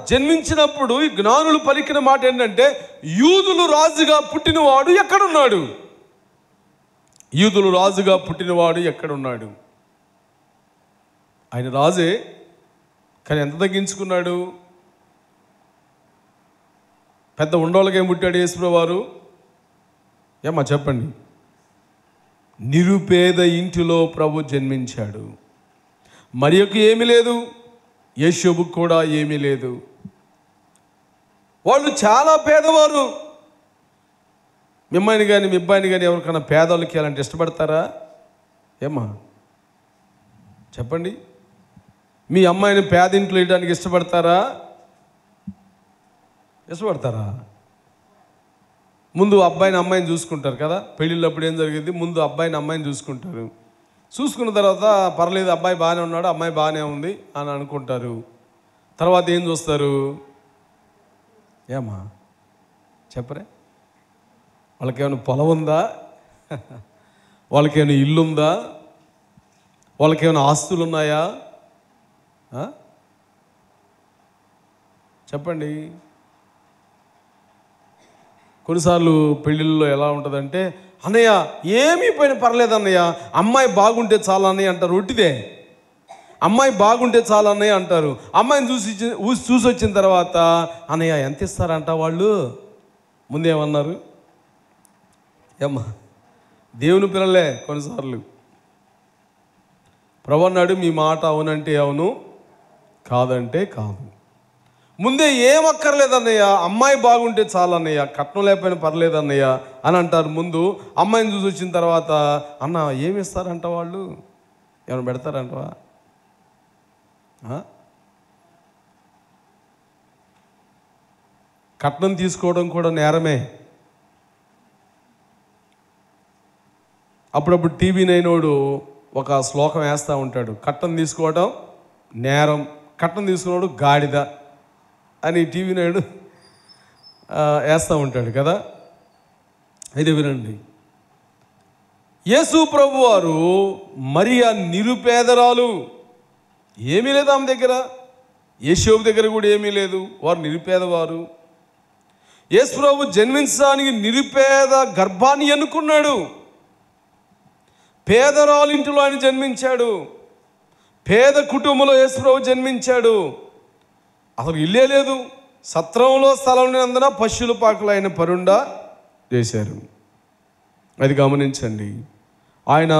జన్మించినప్పుడు ఈ జ్ఞానులు పలికిన మాట ఏంటంటే, యూదులు రాజుగా పుట్టినవాడు ఎక్కడున్నాడు? యూదులు రాజుగా పుట్టినవాడు ఎక్కడున్నాడు? ఆయన రాజే, కానీ ఎంత తగ్గించుకున్నాడు? పెద్ద ఉండోళ్ళకేం పుట్టాడు యేసుప్రభు వారు? ఏమ్మా చెప్పండి. నిరుపేద ఇంటిలో ప్రభు జన్మించాడు. మరియకు ఏమీ లేదు, యేషోబుకు కూడా ఏమీ లేదు. వాళ్ళు చాలా పేదవారు. మీ అమ్మాయిని కానీ మీ అబ్బాయిని కానీ ఎవరికైనా పేదవాళ్ళకి ఇవ్వాలంటే ఇష్టపడతారా? ఏమ్మా చెప్పండి. మీ అమ్మాయిని పేదింట్లో వేయడానికి ఇష్టపడతారా? ఇష్టపడతారా? ముందు అబ్బాయిని అమ్మాయిని చూసుకుంటారు కదా. పెళ్ళిళ్ళప్పుడు ఏం జరిగింది, ముందు అబ్బాయిని అమ్మాయిని చూసుకుంటారు. చూసుకున్న తర్వాత పర్లేదు, అబ్బాయి బాగానే ఉన్నాడు, అమ్మాయి బాగానే ఉంది అని అనుకుంటారు. తర్వాత ఏం చూస్తారు? ఏమ్మా చెప్పరే? వాళ్ళకేమైనా పొలం ఉందా? వాళ్ళకేమైనా ఇల్లు ఉందా? వాళ్ళకేమైనా ఆస్తులు ఉన్నాయా? చెప్పండి. కొన్నిసార్లు పెళ్ళిళ్ళలో ఎలా ఉంటుందంటే, అన్నయ్య ఏమీ పైన పర్లేదు అన్నయ్య, అమ్మాయి బాగుంటే చాలా అన్నయ్య అంటారు. ఒట్టిదే. అమ్మాయి బాగుంటే చాలా అన్నయ్య అంటారు. అమ్మాయిని చూసి వచ్చిన తర్వాత అన్నయ్య ఎంత ఇస్తారంట వాళ్ళు? ముందేమన్నారు? ఏమ్మా దేవుని పిల్లలే కొన్నిసార్లు. ప్రభు అన్నాడు, మీ మాట అవునంటే అవును, కాదంటే కాదు. ముందే ఏం అక్కర్లేదన్నయ్య, అమ్మాయి బాగుంటే చాలు అన్నయ్య, కట్నం లేకపోయినా పర్లేదు అన్నయ్య అని అంటారు. ముందు అమ్మాయిని చూసి వచ్చిన తర్వాత అన్న ఏమి ఇస్తారంట వాళ్ళు? ఏమైనా పెడతారంటవా? కట్నం తీసుకోవడం కూడా నేరమే. అప్పుడప్పుడు టీవీ నైనోడు ఒక శ్లోకం వేస్తూ ఉంటాడు, కట్నం తీసుకోవడం నేరం, కట్నం తీసుకున్నాడు గాడిద అని. టీవీ నైడు వేస్తూ ఉంటాడు కదా. అయితే వినండి, యేసు ప్రభు వారు మరియా నిరుపేదరాలు, ఏమీ లేదు ఆమె దగ్గర, యేషోబు దగ్గర కూడా ఏమీ లేదు, వారు నిరుపేదవారు. యేసు ప్రభు జన్మించడానికి నిరుపేద గర్భాన్ని ఎన్నుకున్నాడు. పేదరాలు ఇంటిలో ఆయన జన్మించాడు. పేద కుటుంబంలో యేసు ప్రభు జన్మించాడు. అసలు ఇల్లే లేదు, సత్రంలో స్థలం లేనందున పశువుల పాకలు ఆయన పరుండా చేశారు. అది గమనించండి. ఆయన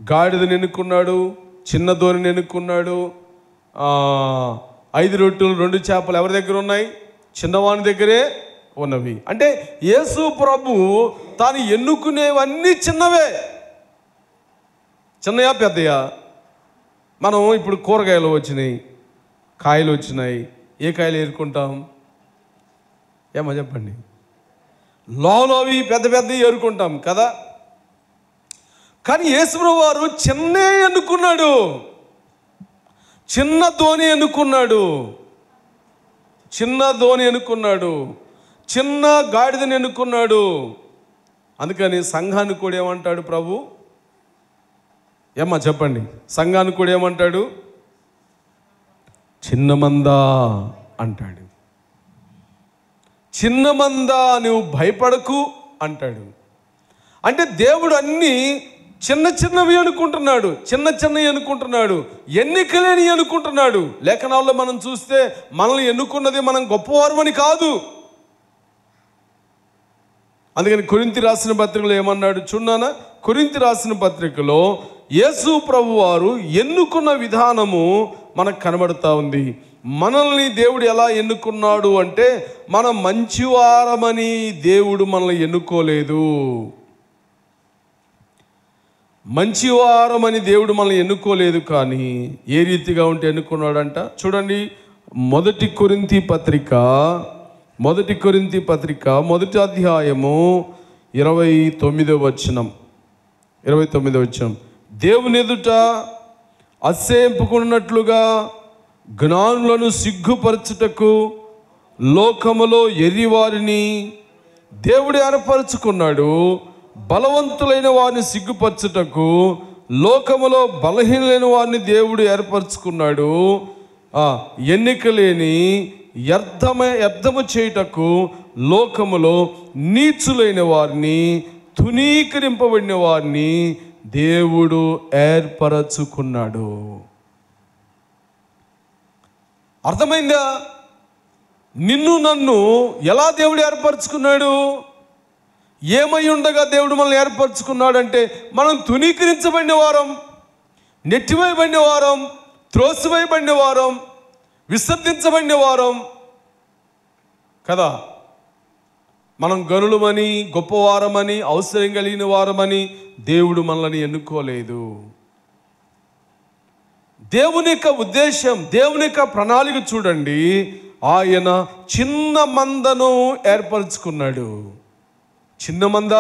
గాడిదని ఎన్నుకున్నాడు, చిన్న ధోనిని ఎన్నుకున్నాడు. 5 రొట్టెలు 2 చేపలు ఎవరి దగ్గర ఉన్నాయి? చిన్నవాని దగ్గరే ఉన్నవి. అంటే యేసు ప్రభు తాను ఎన్నుకునేవన్నీ చిన్నవే. చిన్నయా పెద్దయా? మనం ఇప్పుడు కూరగాయలు వచ్చినాయి, కాయలు వచ్చినాయి, ఏ కాయలు ఏరుకుంటాం? ఏమో చెప్పండి. లోవి పెద్ద పెద్దవి ఏరుకుంటాం కదా. కానీ యేసుప్రభు వారు చిన్నే ఎన్నుకున్నాడు, చిన్న ధోని ఎన్నుకున్నాడు, చిన్న ధోని ఎన్నుకున్నాడు, చిన్న గాడిదని ఎన్నుకున్నాడు. అందుకని సంఘాన్ని కూడా ఏమంటాడు ప్రభు? ఏమ్మా చెప్పండి, సంఘాన్ని కూడా ఏమంటాడు? చిన్న మంద అంటాడు. చిన్న మంద, నువ్వు భయపడకు అంటాడు. అంటే దేవుడు అన్నీ చిన్న చిన్నవి అనుకుంటున్నాడు, చిన్న చిన్నవి అనుకుంటున్నాడు, ఎన్నికలేని అనుకుంటున్నాడు. లేఖనాల్లో మనం చూస్తే మనల్ని ఎన్నుకున్నది మనం గొప్పవారమని కాదు. అందుకని కొరింథీ రాసిన పత్రికలో ఏమన్నాడు చూడానా? కొరింథీ రాసిన పత్రికలో యేసు ప్రభు వారు ఎన్నుకున్న విధానము మనకు కనబడుతూ ఉంది. మనల్ని దేవుడు ఎలా ఎన్నుకున్నాడు అంటే, మనం మంచివారమని దేవుడు మనల్ని ఎన్నుకోలేదు. మంచివారమని దేవుడు మనల్ని ఎన్నుకోలేదు. కానీ ఏ రీతిగా ఉంటే ఎన్నుకున్నాడంట చూడండి. మొదటి కొరింథీ పత్రిక 1 అధ్యాయము 29వ వచనం. దేవుని ఎదుట అసహ్యింపుకున్నట్లుగా జ్ఞానులను సిగ్గుపరచుటకు లోకములో ఎర్రివారిని దేవుడు ఏర్పరచుకున్నాడు. బలవంతులైన వారిని సిగ్గుపరచుటకు లోకములో బలహీనమైన వారిని దేవుడు ఏర్పరచుకున్నాడు. ఎన్నికలేని వ్యర్థము చేయుటకు లోకములో నీచులైన వారిని, తునీకరింపబడిన వారిని దేవుడు ఏర్పరచుకున్నాడు. అర్థమైందా? నిన్ను నన్ను ఎలా దేవుడు ఏర్పరచుకున్నాడు? ఏమై ఉండగా దేవుడు మనల్ని ఏర్పరచుకున్నాడంటే, మనం తునీకరించబడిన వారం, నెట్టివేయబడిన వారం, త్రోసివేయబడిన వారం, విసర్జించబడిన వారం కదా. మనం గనులమని, గొప్పవారమని, అవసరం కలిగిన వారమని దేవుడు మనల్ని ఎన్నుకోలేదు. దేవుని యొక్క ఉద్దేశం, దేవుని యొక్క ప్రణాళిక చూడండి. ఆయన చిన్న మందను ఏర్పరచుకున్నాడు. చిన్న మంద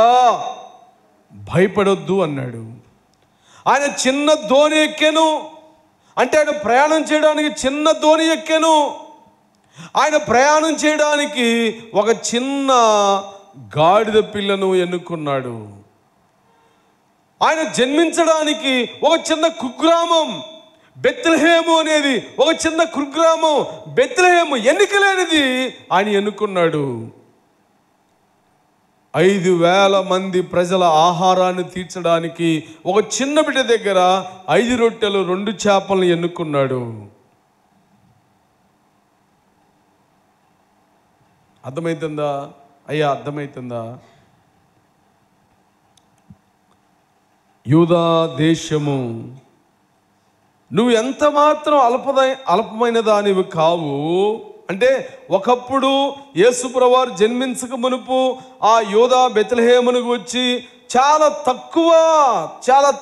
భయపడొద్దు అన్నాడు. ఆయన చిన్న ధోని ఎక్కాను అంటే, ఆయన ప్రయాణం చేయడానికి చిన్న ధోని ఎక్కాను. ఆయన ప్రయాణం చేయడానికి ఒక చిన్న గాడిద పిల్లను ఎన్నుకున్నాడు. ఆయన జన్మించడానికి ఒక చిన్న కుగ్రామం బెత్లెహేము అనేది ఒక చిన్న కుగ్రామం. బెత్లెహేము ఎన్నికలేనిది ఆయన ఎన్నుకున్నాడు. 5,000 మంది ప్రజల ఆహారాన్ని తీర్చడానికి ఒక చిన్న బిడ్డ దగ్గర 5 రొట్టెలు 2 చేపలను ఎన్నుకున్నాడు. అర్థమవుతుందా అయ్యా? అర్థమవుతుందా? యూదా దేశము, నువ్వు ఎంత మాత్రం అల్పమైన దానివి కావు. అంటే ఒకప్పుడు యేసుప్రభువారు జన్మించక మునుపు ఆ యూదా బెత్లెహేమునకు వచ్చి చాలా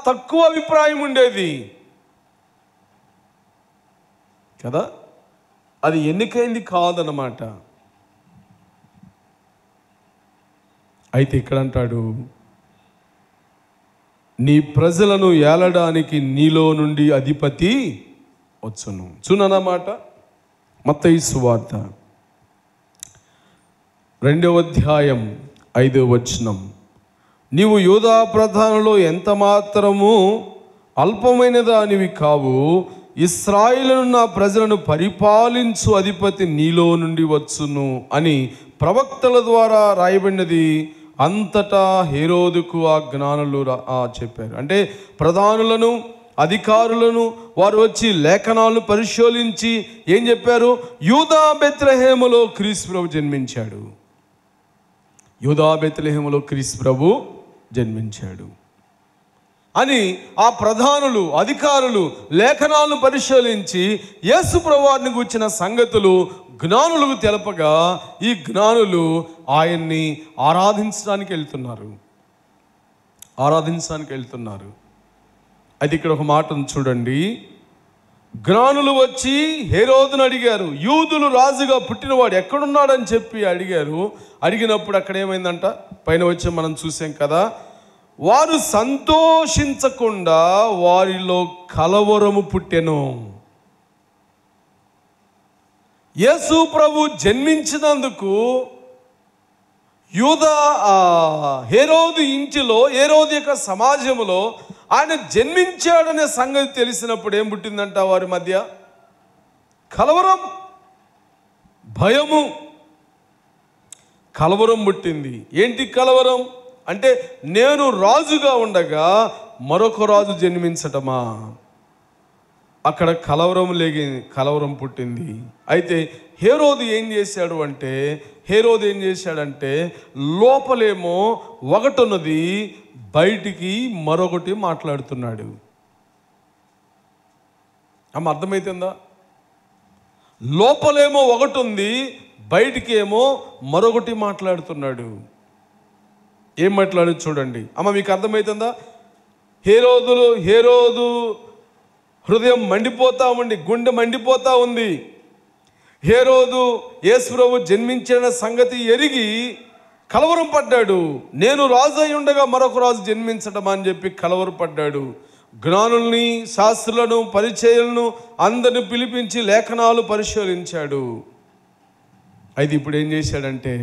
తక్కువ అభిప్రాయం ఉండేది కదా. అది ఎన్నికైంది కాదన్నమాట. అయితే ఇక్కడ అంటాడు, నీ ప్రజలను ఏలడానికి నీలో నుండి అధిపతి వచ్చును. చూనన్నమాట. మత్తయి సువార్త 2వ అధ్యాయం 5వ వచనం. నీవు యూదా ప్రధానులో ఎంత మాత్రము అల్పమైన దానివి కావు, ఇశ్రాయేలును నా ప్రజలను పరిపాలించు అధిపతి నీలో నుండి వచ్చును అని ప్రవక్తల ద్వారా రాయబడినది. అంతటా హేరోదుకు ఆ జ్ఞానులు చెప్పారు. అంటే ప్రధానులను, అధికారులను వారు వచ్చి లేఖనాలను పరిశోధించి ఏం చెప్పారు? యూదా బెత్లెహేములో క్రీస్తు ప్రభు జన్మించాడు. యూదా బెత్లెహేములో క్రీస్తు ప్రభు జన్మించాడు అని ఆ ప్రధానులు, అధికారులు లేఖనాలను పరిశీలించి యేసు ప్రభువారిని గూర్చిన సంగతులు జ్ఞానులకు తెలపగా ఈ జ్ఞానులు ఆయన్ని ఆరాధించడానికి వెళ్తున్నారు. అయితే ఇక్కడ ఒక మాటను చూడండి. జ్ఞానులు వచ్చి హేరోదును అడిగారు, యూదులు రాజుగా పుట్టినవాడు ఎక్కడున్నాడని చెప్పి అడిగారు. అడిగినప్పుడు అక్కడ ఏమైందంట? పైన వచ్చి మనం చూసాం కదా, వారు సంతోషించకుండా వారిలో కలవరము పుట్టెను. యేసు ప్రభు జన్మించినందుకు హేరోదు ఇంటిలో, హేరోదు యొక్క సమాజంలో ఆయన జన్మించాడనే సంగతి తెలిసినప్పుడు ఏం పుట్టిందంట? వారి మధ్య కలవరం, భయము, కలవరం పుట్టింది. ఏంటి కలవరం అంటే, నేను రాజుగా ఉండగా మరొక రాజు జన్మించటమా? అక్కడ కలవరం పుట్టింది. అయితే హేరోదు ఏం చేశాడంటే లోపలేమో ఒకటున్నది, బయటికి మరొకటి మాట్లాడుతున్నాడు. అర్థమైతుందా? లోపలేమో ఒకటి ఉంది, బయటికి ఏమో మరొకటి మాట్లాడుతున్నాడు. ఏం మాట్లాడు చూడండి. మీకు అర్థమవుతుందా? హేరోదు హృదయం మండిపోతా ఉంది, గుండె మండిపోతా ఉంది. హేరోదు యేసు ప్రభు జన్మించిన సంగతి ఎరిగి కలవరం పడ్డాడు. నేను రాజు అయి ఉండగా మరొక రాజు జన్మించటమా అని చెప్పి కలవరం పడ్డాడు. జ్ఞానుల్ని, శాస్త్రులను, పరిచయులను అందరిని పిలిపించి లేఖనాలు పరిశోధించాడు. అయితే ఇప్పుడు ఏం చేశాడంటే,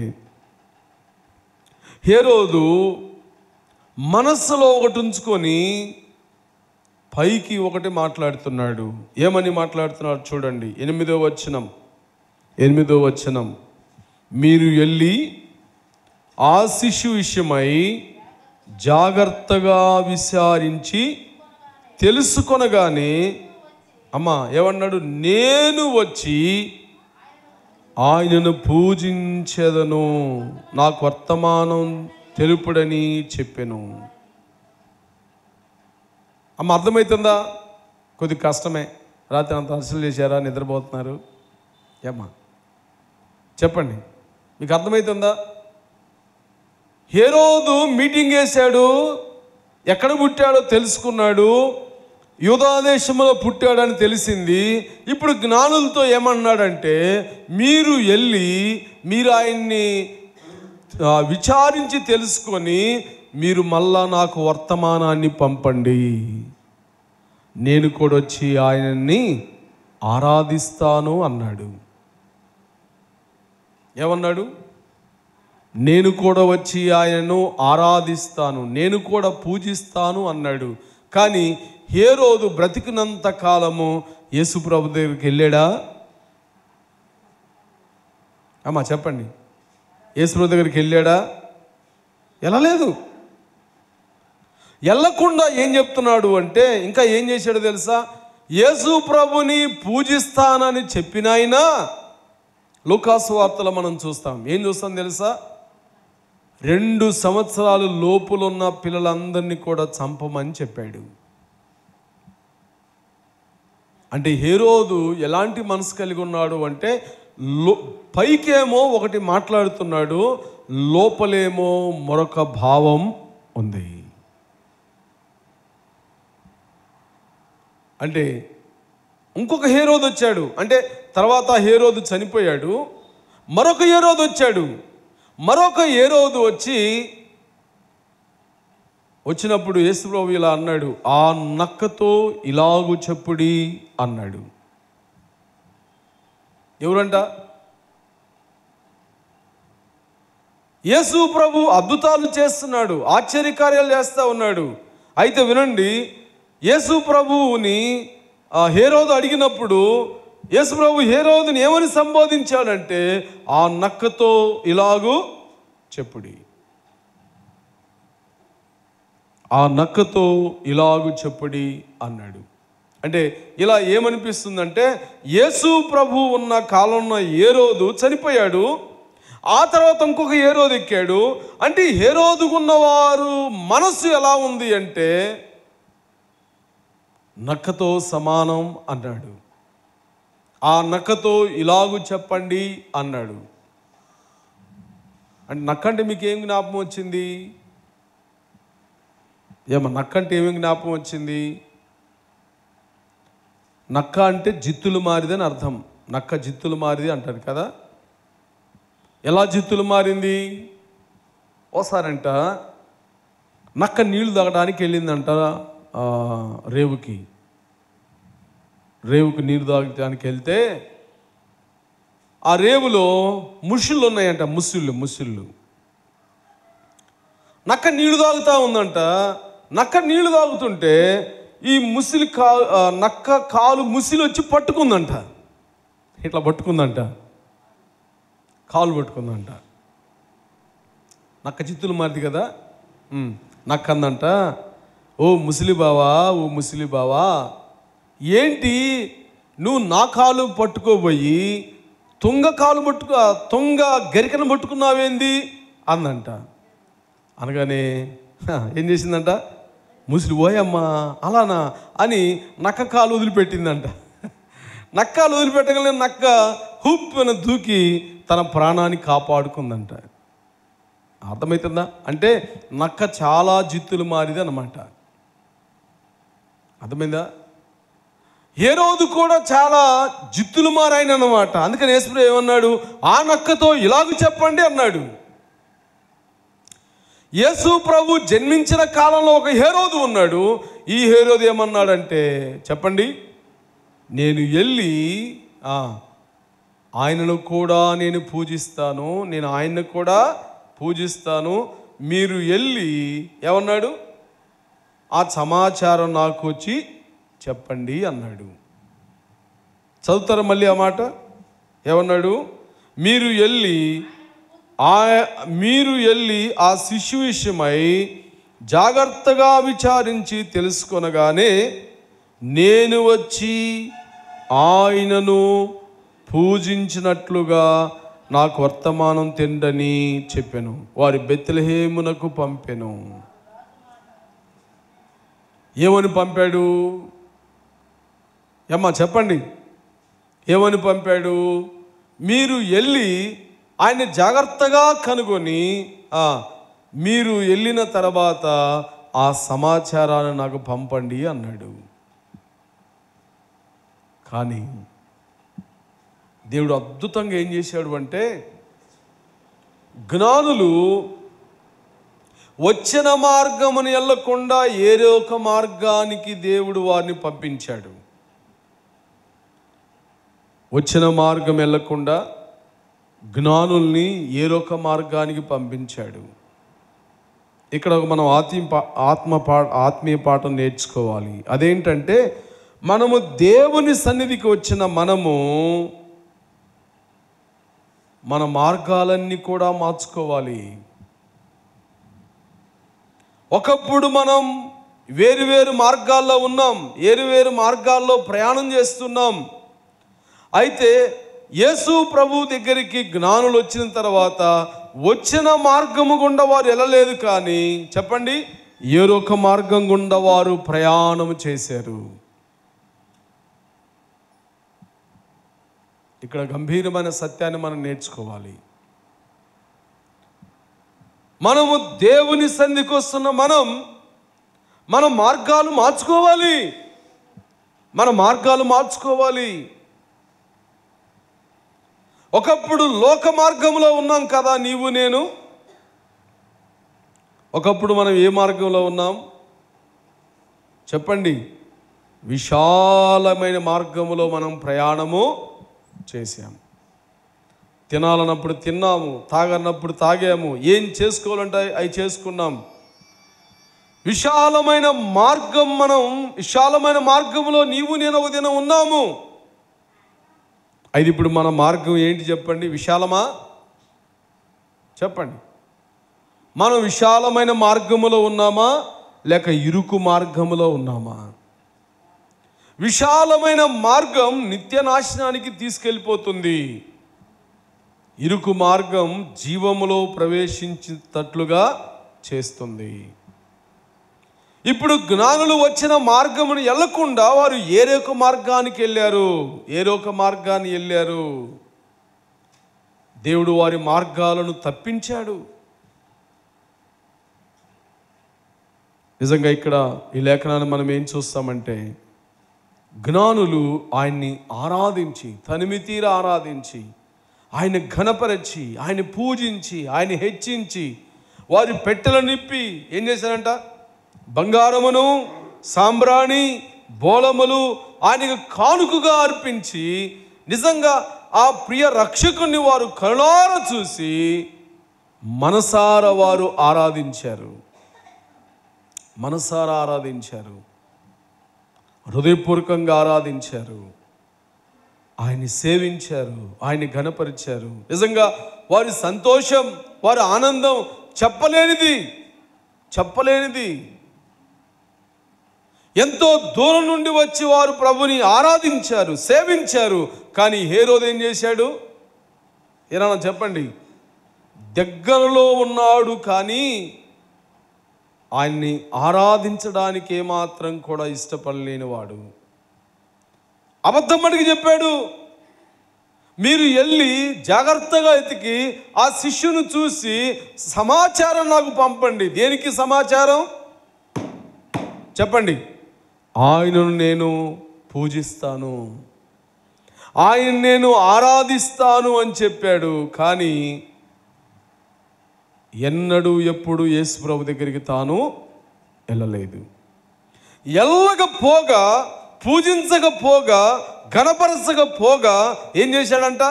హేరోదు మనస్సులో ఒకటి ఉంచుకొని పైకి ఒకటి మాట్లాడుతున్నాడు. ఏమని మాట్లాడుతున్నాడు చూడండి. 8వ వచనం. మీరు వెళ్ళి ఆ శిశు విషయమై జాగ్రత్తగా విచారించి తెలుసుకొనగానే ఏమన్నాడు? నేను వచ్చి ఆయనను పూజించెదను, నాకు వర్తమానం తెలుపుడని చెప్పాను. అర్థమవుతుందా? కొద్ది కష్టమే. రాత్రి అంత అలసలు చేశారా? నిద్రపోతున్నారు? చెప్పండి, మీకు అర్థమవుతుందా? హేరోదు మీటింగ్ వేశాడు, ఎక్కడ పుట్టాడో తెలుసుకున్నాడు, యూదా దేశంలో పుట్టాడని తెలిసింది. ఇప్పుడు జ్ఞానులతో ఏమన్నాడంటే, మీరు వెళ్ళి మీరు ఆయన్ని విచారించి తెలుసుకొని మీరు మళ్ళా నాకు వర్తమానాన్ని పంపండి, నేను కూడా వచ్చి ఆయనని ఆరాధిస్తాను అన్నాడు. ఏమన్నాడు? నేను కూడా వచ్చి ఆయనను ఆరాధిస్తాను, నేను కూడా పూజిస్తాను అన్నాడు. కానీ హేరోదు బ్రతికినంత కాలము యేసు ప్రభు దగ్గరికి వెళ్ళాడా? చెప్పండి, యేసు ప్రభు దగ్గరికి వెళ్ళాడా? వెళ్ళలేదు. వెళ్ళకుండా ఏం చెప్తున్నాడు అంటే, ఇంకా ఏం చేశాడో తెలుసా? యేసు ప్రభుని పూజిస్తానని చెప్పినాయినా లూకాసు వార్తలో మనం చూస్తాం. ఏం చూస్తాం తెలుసా? 2 సంవత్సరాలు లోపులున్న పిల్లలందరినీ కూడా చంపమని చెప్పాడు. అంటే హేరోదు ఎలాంటి మనసు కలిగి ఉన్నాడు అంటే, పైకేమో ఒకటి మాట్లాడుతున్నాడు, లోపలేమో మరొక భావం ఉంది. అంటే ఇంకొక హేరోదు వచ్చాడు. అంటే తర్వాత హేరోదు చనిపోయాడు, మరొక హేరోదు వచ్చాడు. మరొక హేరోదు వచ్చినప్పుడు యేసు ప్రభు ఇలా అన్నాడు, ఆ నక్కతో ఇలాగు చెప్పుడి అన్నాడు. ఎవరంట? యేసు ప్రభు అద్భుతాలు చేస్తున్నాడు, ఆశ్చర్యకార్యాలు చేస్తూ ఉన్నాడు. అయితే వినండి, యేసు ప్రభువుని హేరోదు అడిగినప్పుడు యేసు ప్రభు హేరోదుని ఏమని సంబోధించాడంటే, ఆ నక్కతో ఇలాగూ చెప్పుడి, ఆ నక్కతో ఇలాగూ చెప్పుడి అన్నాడు. అంటే ఇలా ఏమనిపిస్తుందంటే, యేసు ప్రభు ఉన్న కాలంలో హేరోదు చనిపోయాడు, ఆ తర్వాత ఇంకొక హేరోదు ఎక్కాడు. అంటే హేరోదుకున్నవారు మనస్సు ఎలా ఉంది అంటే నక్కతో సమానం అన్నాడు. ఆ నక్కతో ఇలాగూ చెప్పండి అన్నాడు. అంటే నక్క అంటే మీకు ఏం జ్ఞాపకం వచ్చింది? నక్క అంటే ఏమి జ్ఞాపకం వచ్చింది? నక్క అంటే జిత్తులు మారిదని అర్థం. నక్క జిత్తులు మారిది అంటారు కదా. ఎలా జిత్తులు మారింది? ఓసారంట నక్క నీళ్లు తాగడానికి వెళ్ళిందంట రేవుకి నీరు తాగడానికి వెళ్తే ఆ రేవులో ముసుళ్ళు ఉన్నాయంట, ముసుళ్ళు. నక్క నీళ్లు తాగుతూ ఉందంట. నక్క నీళ్లు తాగుతుంటే ఈ నక్క కాలు ముసిలి వచ్చి పట్టుకుందంట, ఇట్లా పట్టుకుందంట, కాలు పట్టుకుందంట. నక్క చిత్తులు మారిది కదా. నక్క అందంట, ఓ ముసలి బావా, ఏంటి నువ్వు నా కాలు పట్టుకోబోయి తుంగ గరికను పట్టుకున్నావేంది అందంట. అనగానే ఏం చేసిందంట, ముసలి ఓయమ్మా అలానా అని నక్క కాలు వదిలిపెట్టిందంట. నక్కలు వదిలిపెట్టగలిగిన నక్క హుప్పున దూకి తన ప్రాణాన్ని కాపాడుకుందంట. అర్థమవుతుందా? అంటే నక్క చాలా జిత్తులు మారిది అన్నమాట. అర్థమైందా? హేరోదు కూడా చాలా జిత్తులు మారాయన అన్నమాట. అందుకని యేసు ఏమన్నాడు, ఆ నక్కతో ఇలాగ చెప్పండి అన్నాడు. యేసు ప్రభు జన్మించిన కాలంలో ఒక హేరోదు ఉన్నాడు. ఈ హేరోదు ఏమన్నాడంటే, చెప్పండి, నేను వెళ్ళి ఆయనను కూడా నేను పూజిస్తాను, నేను ఆయన్ను కూడా పూజిస్తాను, మీరు వెళ్ళి ఏమన్నాడు, ఆ సమాచారం నాకు వచ్చి చెప్పండి అన్నాడు. చదువుతారా మళ్ళీ ఆ మాట? ఏమన్నాడు, మీరు వెళ్ళి ఆ శిశువు విషయమై జాగ్రత్తగా విచారించి తెలుసుకొనగానే నేను వచ్చి ఆయనను పూజించినట్లుగా నాకు వర్తమానం తెండని చెప్పాను. వారి బెత్లెహేమునకు పంపెను. ఏమని పంపాడు? చెప్పండి, ఏమని పంపాడు? మీరు వెళ్ళి ఆయన జాగ్రత్తగా కనుగొని మీరు వెళ్ళిన తర్వాత ఆ సమాచారాన్ని నాకు పంపండి అన్నాడు. కానీ దేవుడు అద్భుతంగా ఏం చేశాడు అంటే, జ్ఞానులు వచ్చిన మార్గమును వెళ్ళకుండా ఏదో ఒక మార్గానికి దేవుడు వారిని పంపించాడు. వచ్చిన మార్గం వెళ్ళకుండా జ్ఞానుల్ని ఏరొక మార్గానికి పంపించాడు. ఇక్కడ మనం ఆత్మీయ పాఠం నేర్చుకోవాలి. అదేంటంటే, మనము దేవుని సన్నిధికి వచ్చిన మన మార్గాలన్నీ కూడా మార్చుకోవాలి. ఒకప్పుడు మనం వేరు మార్గాల్లో ఉన్నాం, వేరు మార్గాల్లో ప్రయాణం చేస్తున్నాం. అయితే యేసు ప్రభు దగ్గరికి జ్ఞానులు వచ్చిన తర్వాత వచ్చిన మార్గము గుండా వారు వెళ్ళలేదు, కానీ చెప్పండి, ఏరొక మార్గం గుండా వారు ప్రయాణం చేశారు. ఇక్కడ గంభీరమైన సత్యాన్ని మనం నేర్చుకోవాలి. మనము దేవుని సన్నిధికి వస్తున్న మన మార్గాలు మార్చుకోవాలి. ఒకప్పుడు లోక మార్గంలో ఉన్నాం కదా నీవు నేను. ఒకప్పుడు మనం ఏ మార్గంలో ఉన్నాం చెప్పండి? విశాలమైన మార్గములో మనం ప్రయాణము చేశాం. తినాలన్నప్పుడు తిన్నాము, తాగన్నప్పుడు తాగాము, ఏం చేసుకోవాలంటే అవి చేసుకున్నాం. విశాలమైన మార్గం, విశాలమైన మార్గంలో నీవు నేను ఒక దినం ఉన్నాము. అది ఇప్పుడు మన మార్గం ఏంటి చెప్పండి? విశాలమా? చెప్పండి. మనం విశాలమైన మార్గములో ఉన్నామా లేక ఇరుకు మార్గములో ఉన్నామా? విశాలమైన మార్గం నిత్య నాశనానికి తీసుకెళ్ళిపోతుంది. ఇరుకు మార్గం జీవములో ప్రవేశించేటట్లుగా చేస్తుంది. ఇప్పుడు జ్ఞానులు వచ్చిన మార్గమును వెళ్ళకుండా వారు ఏరొక మార్గానికి వెళ్ళారు. దేవుడు వారి మార్గాలను తప్పించాడు. నిజంగా ఇక్కడ ఈ లేఖనాన్ని మనం ఏం చూస్తామంటే, జ్ఞానులు ఆయన్ని ఆరాధించి, తనిమితీర ఆరాధించి, ఆయన ఘనపరచి, ఆయన పూజించి, ఆయన హెచ్చించి, వారి పెట్టెల నిప్పి ఏం చేశారంట? బంగారమును, సాంబ్రాణి, బోళములు ఆయనకు కానుకగా అర్పించి, నిజంగా ఆ ప్రియ రక్షకుని వారు కరుణార చూసి మనసారా వారు ఆరాధించారు. హృదయపూర్వకంగా ఆరాధించారు. ఆయన్ని సేవించారు, ఆయన్ని ఘనపరిచారు. నిజంగా వారి సంతోషం, వారి ఆనందం చెప్పలేనిది. ఎంతో దూరం నుండి వచ్చి వారు ప్రభుని ఆరాధించారు, సేవించారు. కానీ హేరోదు ఏం చేశాడు? ఏమన్నా చెప్పండి. దగ్గరలో ఉన్నాడు కానీ ఆయన్ని ఆరాధించడానికి ఏమాత్రం కూడా ఇష్టపడలేని వాడు. అబద్ధం అడిగి చెప్పాడు. మీరు వెళ్ళి జాగ్రత్తగా ఎతికి ఆ శిష్యును చూసి సమాచారం నాకు పంపండి. దేనికి సమాచారం చెప్పండి? ఆయనను నేను పూజిస్తాను, ఆయన నేను ఆరాధిస్తాను అని చెప్పాడు. కానీ ఎన్నడూ ఎప్పుడు యేసు ప్రభు దగ్గరికి తాను వెళ్ళలేదు. వెళ్ళకపోగా, పూజించకపోగా, ఘనపరచకపోగా ఏం చేశాడంట?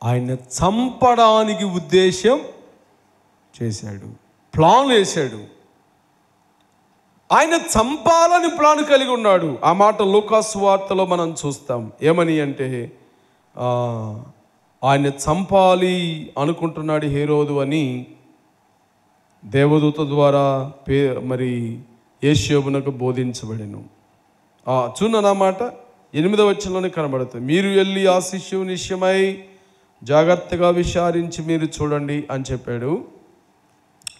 ఆయన చంపడానికి ఉద్దేశం చేశాడు, ప్లాన్ వేశాడు. ఆయన చంపాలని ప్లాన్ కలిగి ఉన్నాడు. ఆ మాట లూకాసు వార్తలో మనం చూస్తాం. ఏమని అంటే, ఆయన చంపాలి అనుకుంటున్నాడు హేరోదు అని దేవదూత ద్వారా యేషోబునకు బోధించబడెను. చూడనా మాట 8వ వచనంలోనే కనబడుతుంది. మీరు వెళ్ళి ఆ శిష్యుని విషయమై జాగ్రత్తగా విచారించి మీరు చూడండి అని చెప్పాడు.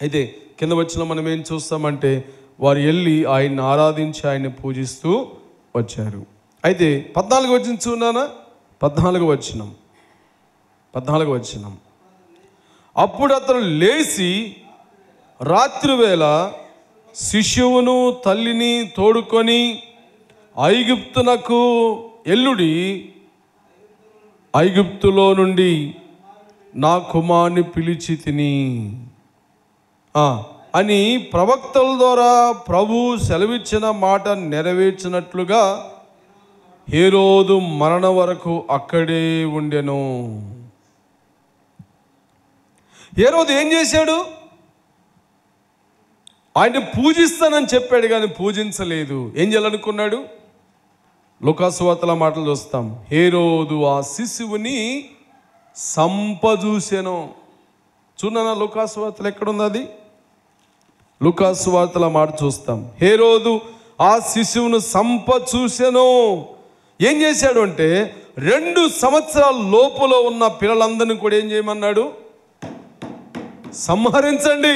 అయితే కింద వచ్చిన మనం ఏం చూస్తామంటే, వారు వెళ్ళి ఆయన్ని ఆరాధించి ఆయన్ని పూజిస్తూ వచ్చారు. అయితే 14వ వచనం చూడనా? 14వ వచనం. అప్పుడు అతను లేచి రాత్రివేళ శిష్యువును తల్లిని తోడుకొని ఐగుప్తునకు ఎల్లుడి, ఐగుప్తులో నుండి నా కుమారుని పిలిచి తిని అని ప్రవక్తల ద్వారా ప్రభు సెలవిచ్చిన మాట నెరవేర్చినట్లుగా హేరోదు మరణం వరకు అక్కడే ఉండెను. హేరోదు ఏం చేశాడు? ఆయన పూజిస్తానని చెప్పాడు కానీ పూజించలేదు. ఏం చేయాలనుకున్నాడు? లూకాసు వార్తల మాటలు చూస్తాం. హేరోదు ఆ శిశువుని సంపజూసెను. చూడనా లూకాసు వార్తలు ఎక్కడుంది? అది లూకాసు వార్తల మాట చూస్తాం. హేరోదు ఆ శిశువును సంపజూసెను. ఏం చేశాడు అంటే 2 సంవత్సరాల లోపులో ఉన్న పిల్లలందరినీ కూడా ఏం చేయమన్నాడు? సంహరించండి.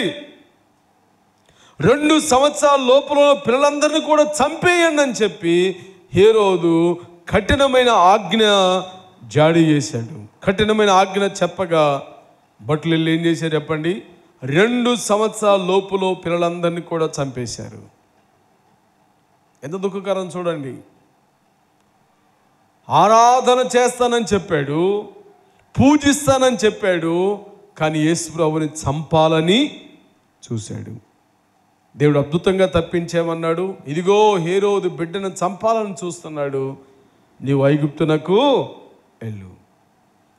2 సంవత్సరాల లోపల పిల్లలందరినీ కూడా చంపేయండి అని చెప్పి హేరోదు కఠినమైన ఆజ్ఞ జారీ చేశాడు. కఠినమైన ఆజ్ఞ చెప్పగా భటులు ఏం చేశారు చెప్పండి? 2 సంవత్సరాల లోపులో పిల్లలందరినీ కూడా చంపేశారు. ఎంత దుఃఖకరం చూడండి. ఆరాధన చేస్తానని చెప్పాడు, పూజిస్తానని చెప్పాడు, కానీ యేసు ప్రభువుని చంపాలని చూశాడు. దేవుడు అద్భుతంగా తప్పించేమన్నాడు. ఇదిగో హేరోదు బిడ్డను చంపాలని చూస్తున్నాడు, నీవు ఐగుప్తునకు వెళ్ళు.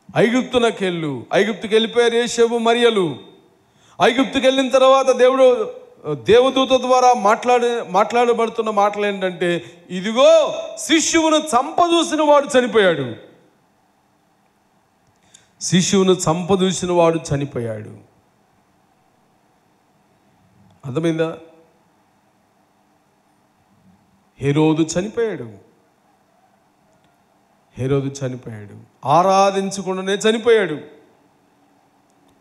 ఐగుప్తునకెళ్ళు. ఐగుప్తుకి వెళ్ళిపోయారు యోసేపు మరియలు. ఐగుప్తుకి వెళ్ళిన తర్వాత దేవదూత ద్వారా మాట్లాడబడుతున్న మాటలు ఏంటంటే, ఇదిగో శిష్యువును చంపదూసిన వాడు చనిపోయాడు. శిష్యువును చంపదూసిన వాడు చనిపోయాడు. అర్థమైందా? హేరోదు చనిపోయాడు. హేరోదు చనిపోయాడు. ఆరాధించకుండానే చనిపోయాడు.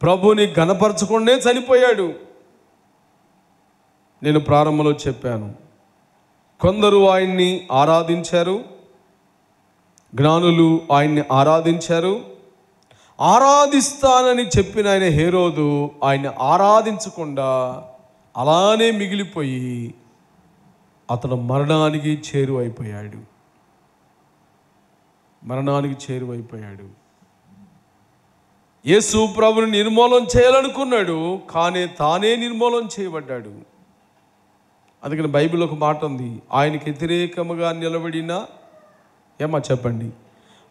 ప్రభుని ఘనపరచకుండానే చనిపోయాడు. నేను ప్రారంభంలో చెప్పాను, కొందరు ఆయన్ని ఆరాధించారు, జ్ఞానులు ఆయన్ని ఆరాధించారు. ఆరాధిస్తానని చెప్పిన ఆయన హేరోదు ఆయన్ని ఆరాధించకుండా అలానే మిగిలిపోయి అతడు మరణానికి చేరువైపోయాడు. మరణానికి చేరువైపోయాడు. యేసు ప్రభుని నిర్మూలన చేయాలనుకున్నాడు, కానీ తానే నిర్మూలన చేయబడ్డాడు. అందుకని బైబిల్ ఒక మాట ఉంది, ఆయనకి వ్యతిరేకముగా నిలబడిన చెప్పండి,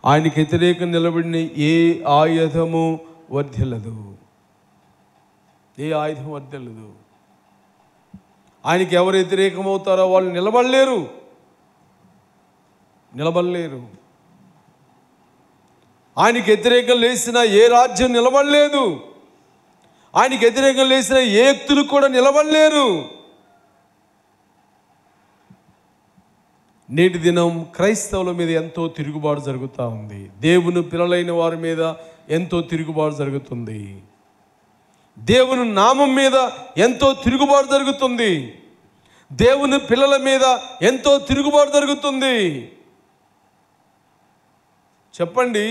ఆయనకి వ్యతిరేకం నిలబడిన ఏ ఆయుధము వర్ధిల్లదు. ఏ ఆయుధం వర్ధిల్లదు. ఆయనకి ఎవరు వ్యతిరేకమవుతారో వాళ్ళు నిలబడలేరు. ఆయనకి వ్యతిరేకం లేచిన ఏ రాజ్యం నిలబడలేదు. ఆయనకి వ్యతిరేకం లేచిన ఏ వ్యక్తులు కూడా నిలబడలేరు. నేటి దినం క్రైస్తవుల మీద ఎంతో తిరుగుబాటు జరుగుతూ ఉంది. దేవుని పిల్లలైన వారి మీద ఎంతో తిరుగుబాటు జరుగుతుంది. దేవుని నామం మీద ఎంతో తిరుగుబాటు జరుగుతుంది. దేవుని పిల్లల మీద ఎంతో తిరుగుబాటు జరుగుతుంది. చెప్పండి,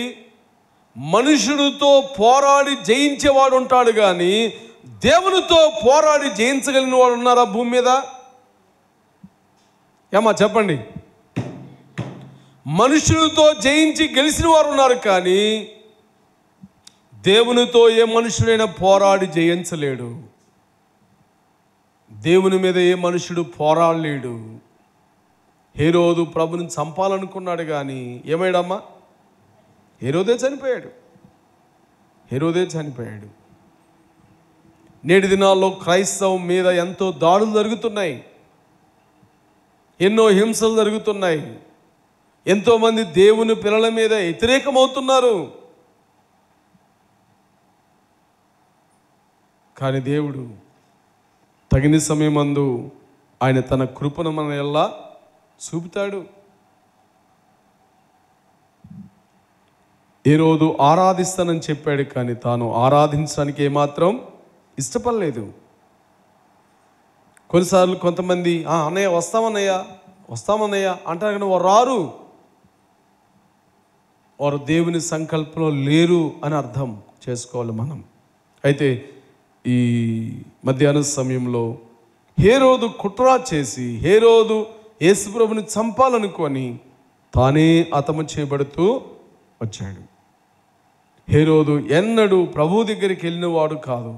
మనుషుడితో పోరాడి జయించేవాడు ఉంటాడు, కానీ దేవునితో పోరాడి జయించగలిగిన వాడు ఉన్నారా భూమి మీద? చెప్పండి. మనుషులతో జయించి గెలిచిన వారు ఉన్నారు, కానీ దేవునితో ఏ మనుషుడైనా పోరాడి జయించలేడు. దేవుని మీద ఏ మనుషుడు పోరాడలేడు. హేరోదు ప్రభుని చంపాలనుకున్నాడు, కానీ ఏమైడమ్మా? హేరోదే చనిపోయాడు. నేటి దినాల్లో క్రైస్తవం మీద ఎంతో దాడులు జరుగుతున్నాయి. ఎన్నో హింసలు జరుగుతున్నాయి. ఎంతోమంది దేవుని పిల్లల మీద వ్యతిరేకమవుతున్నారు. కానీ దేవుడు తగిన సమయమందు ఆయన తన కృపను మన ఎలా చూపుతాడు. ఏ రోజు ఆరాధిస్తానని చెప్పాడు, కానీ తాను ఆరాధించడానికి ఏమాత్రం ఇష్టపడలేదు. కొన్నిసార్లు కొంతమంది అన్నయ్య వస్తామన్నయ్య అంటారు, కానీ వారు రారు. వారు దేవుని సంకల్పంలో లేరు అని అర్థం చేసుకోవాలి మనం. అయితే ఈ మధ్యాహ్న సమయంలో హేరోదు కుట్ర చేసి హేరోదు యేసుప్రభుని చంపాలనుకొని తానే హతము చేయబడుతూ వచ్చాడు. హేరోదు ఎన్నడూ ప్రభు దగ్గరికి వెళ్ళిన వాడు కాదు.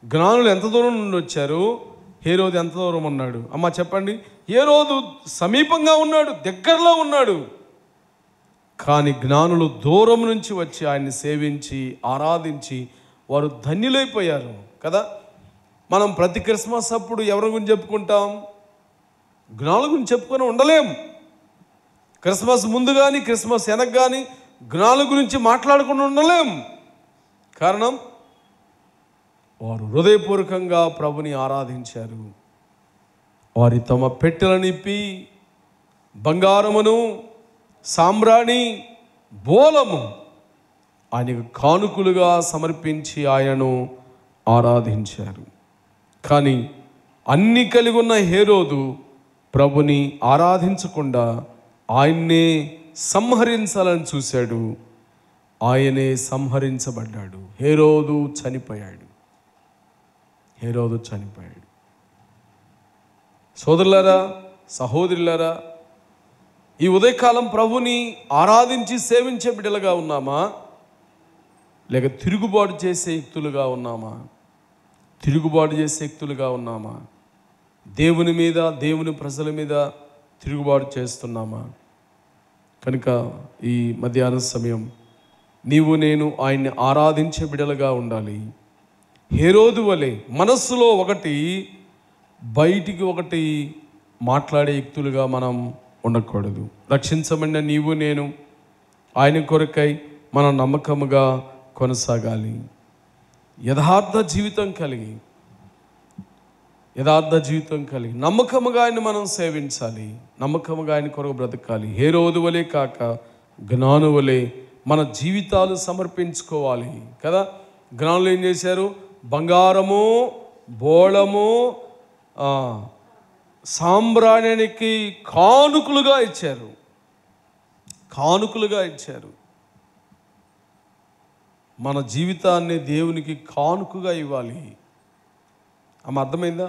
జ్ఞానులు ఎంత దూరం నుండి వచ్చారు, హేరోదు ఎంత దూరం ఉన్నాడు? చెప్పండి. హేరోదు సమీపంగా ఉన్నాడు, దగ్గరలో ఉన్నాడు, కానీ జ్ఞానులు దూరం నుంచి వచ్చి ఆయన్ని సేవించి ఆరాధించి వారు ధన్యులైపోయారు కదా. మనం ప్రతి క్రిస్మస్ అప్పుడు ఎవరి గురించి చెప్పుకుంటాం? జ్ఞానుల గురించి చెప్పుకొని ఉండలేం. క్రిస్మస్ ముందు కానీ క్రిస్మస్ వెనక కానీ జ్ఞానుల గురించి మాట్లాడకుండా ఉండలేం. కారణం, వారు హృదయపూర్వకంగా ప్రభుని ఆరాధించారు. వారి తమ పెట్టెలనిప్పి బంగారమును సాంబ్రాణి బోలము ఆయనకు కానుకలుగా సమర్పించి ఆయనను ఆరాధించారు. కానీ అన్ని కలిగి ఉన్న హేరోదు ప్రభుని ఆరాధించకుండా ఆయన్నే సంహరించాలని చూశాడు. ఆయనే సంహరించబడ్డాడు. హేరోదు చనిపోయాడు. సోదరులారా, సహోదరులారా, ఈ ఉదయకాలం ప్రభుని ఆరాధించి సేవించే బిడ్డలుగా ఉన్నామా, లేక తిరుగుబాటు చేసే వ్యక్తులుగా ఉన్నామా? దేవుని మీద, దేవుని ప్రజల మీద తిరుగుబాటు చేస్తున్నామా? కనుక ఈ మధ్యాహ్న సమయం నీవు నేను ఆయన్ని ఆరాధించే బిడలుగా ఉండాలి. హేరోదు వలె మనస్సులో ఒకటి బయటికి ఒకటి మాట్లాడే వ్యక్తులుగా మనం ఉండకూడదు. రక్షించబడిన నీవు నేను ఆయన కొరకై మనం నమ్మకముగా కొనసాగాలి. యథార్థ జీవితం కలిగి నమ్మకముగా ఆయన మనం సేవించాలి. నమ్మకముగా ఆయన కొరకు బ్రతకాలి. హేరోదు వలె కాక జ్ఞాను వలె మన జీవితాలు సమర్పించుకోవాలి కదా. జ్ఞానులు ఏం చేశారు? బంగారము, బోళము, సాంబ్రాణ్యానికి కానుకలుగా ఇచ్చారు. మన జీవితాన్ని దేవునికి కానుకగా ఇవ్వాలి. ఆమె అర్థమైందా?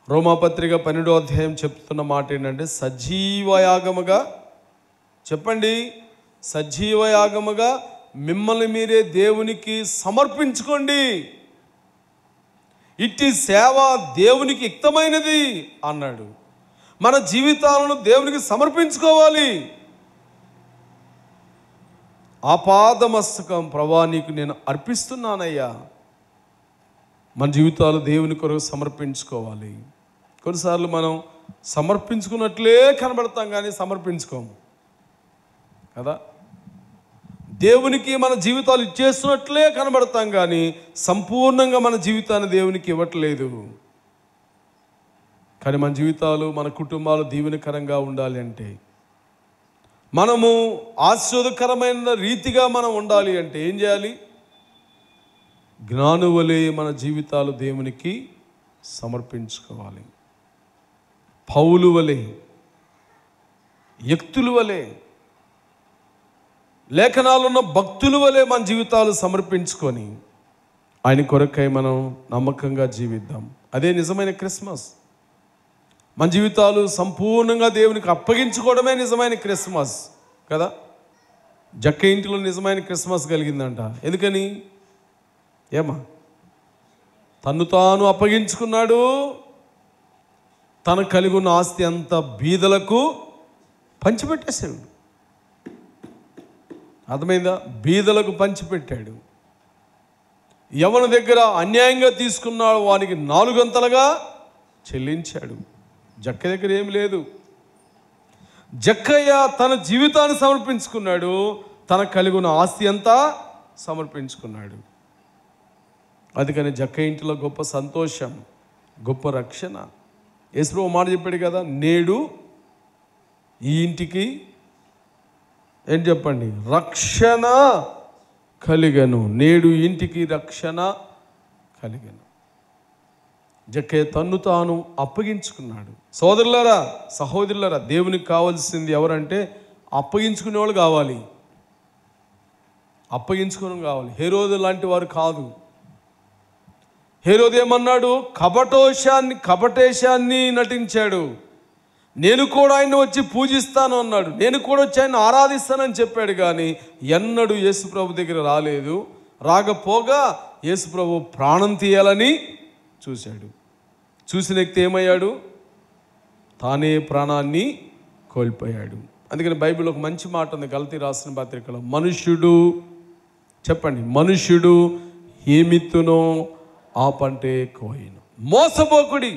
రోమాపత్రిక 12వ అధ్యాయం చెప్తున్న మాట ఏంటంటే, సజీవయాగముగా చెప్పండి, సజీవయాగముగా మిమ్మల్ని మీరే దేవునికి సమర్పించుకోండి. ఇట్టి సేవ దేవునికి యుక్తమైనది అన్నాడు. మన జీవితాలను దేవునికి సమర్పించుకోవాలి. ఆపాదమస్తకం ప్రభా నీకు నేను అర్పిస్తున్నానయ్యా. మన జీవితాలు దేవుని కొరకు సమర్పించుకోవాలి. కొన్నిసార్లు మనం సమర్పించుకున్నట్లే కనబడతాం కానీ సమర్పించుకోము కదా. దేవునికి మన జీవితాలు ఇచ్చేస్తున్నట్లే కనబడతాం కానీ సంపూర్ణంగా మన జీవితాన్ని దేవునికి ఇవ్వట్లేదు. కానీ మన జీవితాలు, మన కుటుంబాలు దీవెనకరంగా ఉండాలి అంటే, మనము ఆశీర్వాదకరమైన రీతిగా మనం ఉండాలి అంటే ఏం చేయాలి? జ్ఞానువలే మన జీవితాలు దేవునికి సమర్పించుకోవాలి. పౌలు వలె, యుక్తుల వలె, లేఖనాలున్న భక్తుల వలె మన జీవితాలు సమర్పించుకొని ఆయన కొరకై మనం నమ్మకంగా జీవిద్దాం. అదే నిజమైన క్రిస్మస్. మన జీవితాలు సంపూర్ణంగా దేవునికి అప్పగించుకోవడమే నిజమైన క్రిస్మస్ కదా. జక్క ఇంటిలో నిజమైన క్రిస్మస్ కలిగిందంట. ఎందుకని? ఏమా? తన్ను తాను అప్పగించుకున్నాడు. తనకు కలిగి ఉన్న ఆస్తి అంతా బీదలకు పంచిపెట్టేశాడు. అర్థమైందా? బీదలకు పంచిపెట్టాడు. ఎవరి దగ్గర అన్యాయంగా తీసుకున్నాడు వానికి 4 గంతలుగా చెల్లించాడు. జక్క దగ్గర ఏమి లేదు. జక్కయ్య తన జీవితాన్ని సమర్పించుకున్నాడు. తనకు కలిగి ఉన్న ఆస్తి అంతా సమర్పించుకున్నాడు. అందుకని జక్క ఇంటిలో గొప్ప సంతోషం, గొప్ప రక్షణ. యేసు మాట చెప్పాడు కదా, నేడు ఈ ఇంటికి ఏం చెప్పండి? రక్షణ కలిగను. నేడు ఇంటికి రక్షణ కలిగను. జక్కయ్య తన్ను తాను అప్పగించుకున్నాడు. సోదరులారా, సహోదరులారా, దేవునికి కావాల్సింది ఎవరంటే అప్పగించుకునే వాళ్ళు కావాలి. అప్పగించుకుని కావాలి. హేరోదు లాంటి వారు కాదు. హేరోదు ఏమన్నాడు? కపటేశాన్ని నటించాడు. నేను కూడా ఆయన్ని వచ్చి పూజిస్తాను అన్నాడు. నేను కూడా వచ్చి ఆయన ఆరాధిస్తానని చెప్పాడు. కానీ ఎన్నడూ యేసుప్రభు దగ్గర రాలేదు. రాకపోగా యేసుప్రభు ప్రాణం తీయాలని చూశాడు. చూసిన వ్యక్తి ఏమయ్యాడు? తానే ప్రాణాన్ని కోల్పోయాడు. అందుకని బైబిల్ ఒక మంచి మాట ఉంది, గలతీ రాసిన పత్రికలో, మనుష్యుడు చెప్పండి, మనుష్యుడు ఏమిత్తునో ఆ పంటే కోయను. మోసపోకుడి.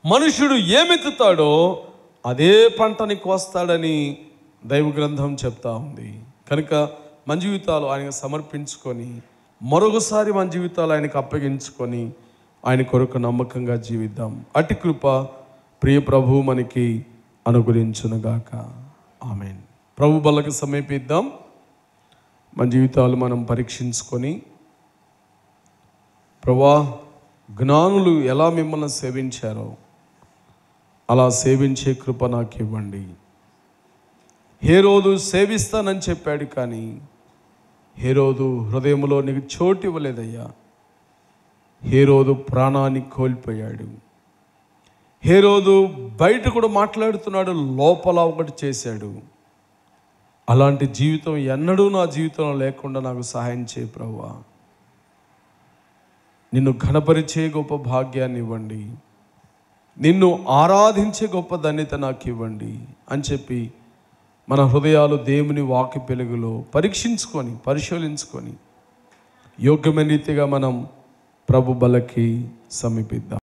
మనుష్యుడు ఏమెత్తుతాడో అదే పంటని కోస్తాడని దైవ గ్రంథం చెప్తా ఉంది. కనుక మన జీవితాలు ఆయనకు సమర్పించుకొని మరొకసారి మన జీవితాలు ఆయనకు అప్పగించుకొని ఆయన కొరకు నమ్మకంగా జీవిద్దాం. అట్టి కృప ప్రియ ప్రభు మనకి అనుగ్రహించునుగాక. ఆమేన్. ప్రభు బలకు సమీపిద్దాం. మన జీవితాలు మనం పరీక్షించుకొని, ప్రభువా, జ్ఞానులు ఎలా మిమ్మల్ని సేవించారో అలా సేవించే కృప నాకు ఇవ్వండి. హేరోదు సేవిస్తానని చెప్పాడు, కానీ హేరోదు హృదయంలో నీకు చోటు ఇవ్వలేదయ్యా. హేరోదు ప్రాణాన్ని కోల్పోయాడు. హేరోదు బయట కూడా మాట్లాడుతున్నాడు, లోపల ఒకటి చేశాడు. అలాంటి జీవితం ఎన్నడూ నా జీవితంలో లేకుండా నాకు సహాయం చేయి ప్రభువా. నిన్ను ఘనపరిచే గొప్ప భాగ్యాన్ని ఇవ్వండి, నిన్ను ఆరాధించే గొప్ప ధన్యత నాకు ఇవ్వండి అని చెప్పి మన హృదయాలు దేవుని వాక్య వెలుగులో పరీక్షించుకొని పరిశీలించుకొని యోగ్యమైన రీతిగా మనం ప్రభు బలకి సమీపిద్దాం.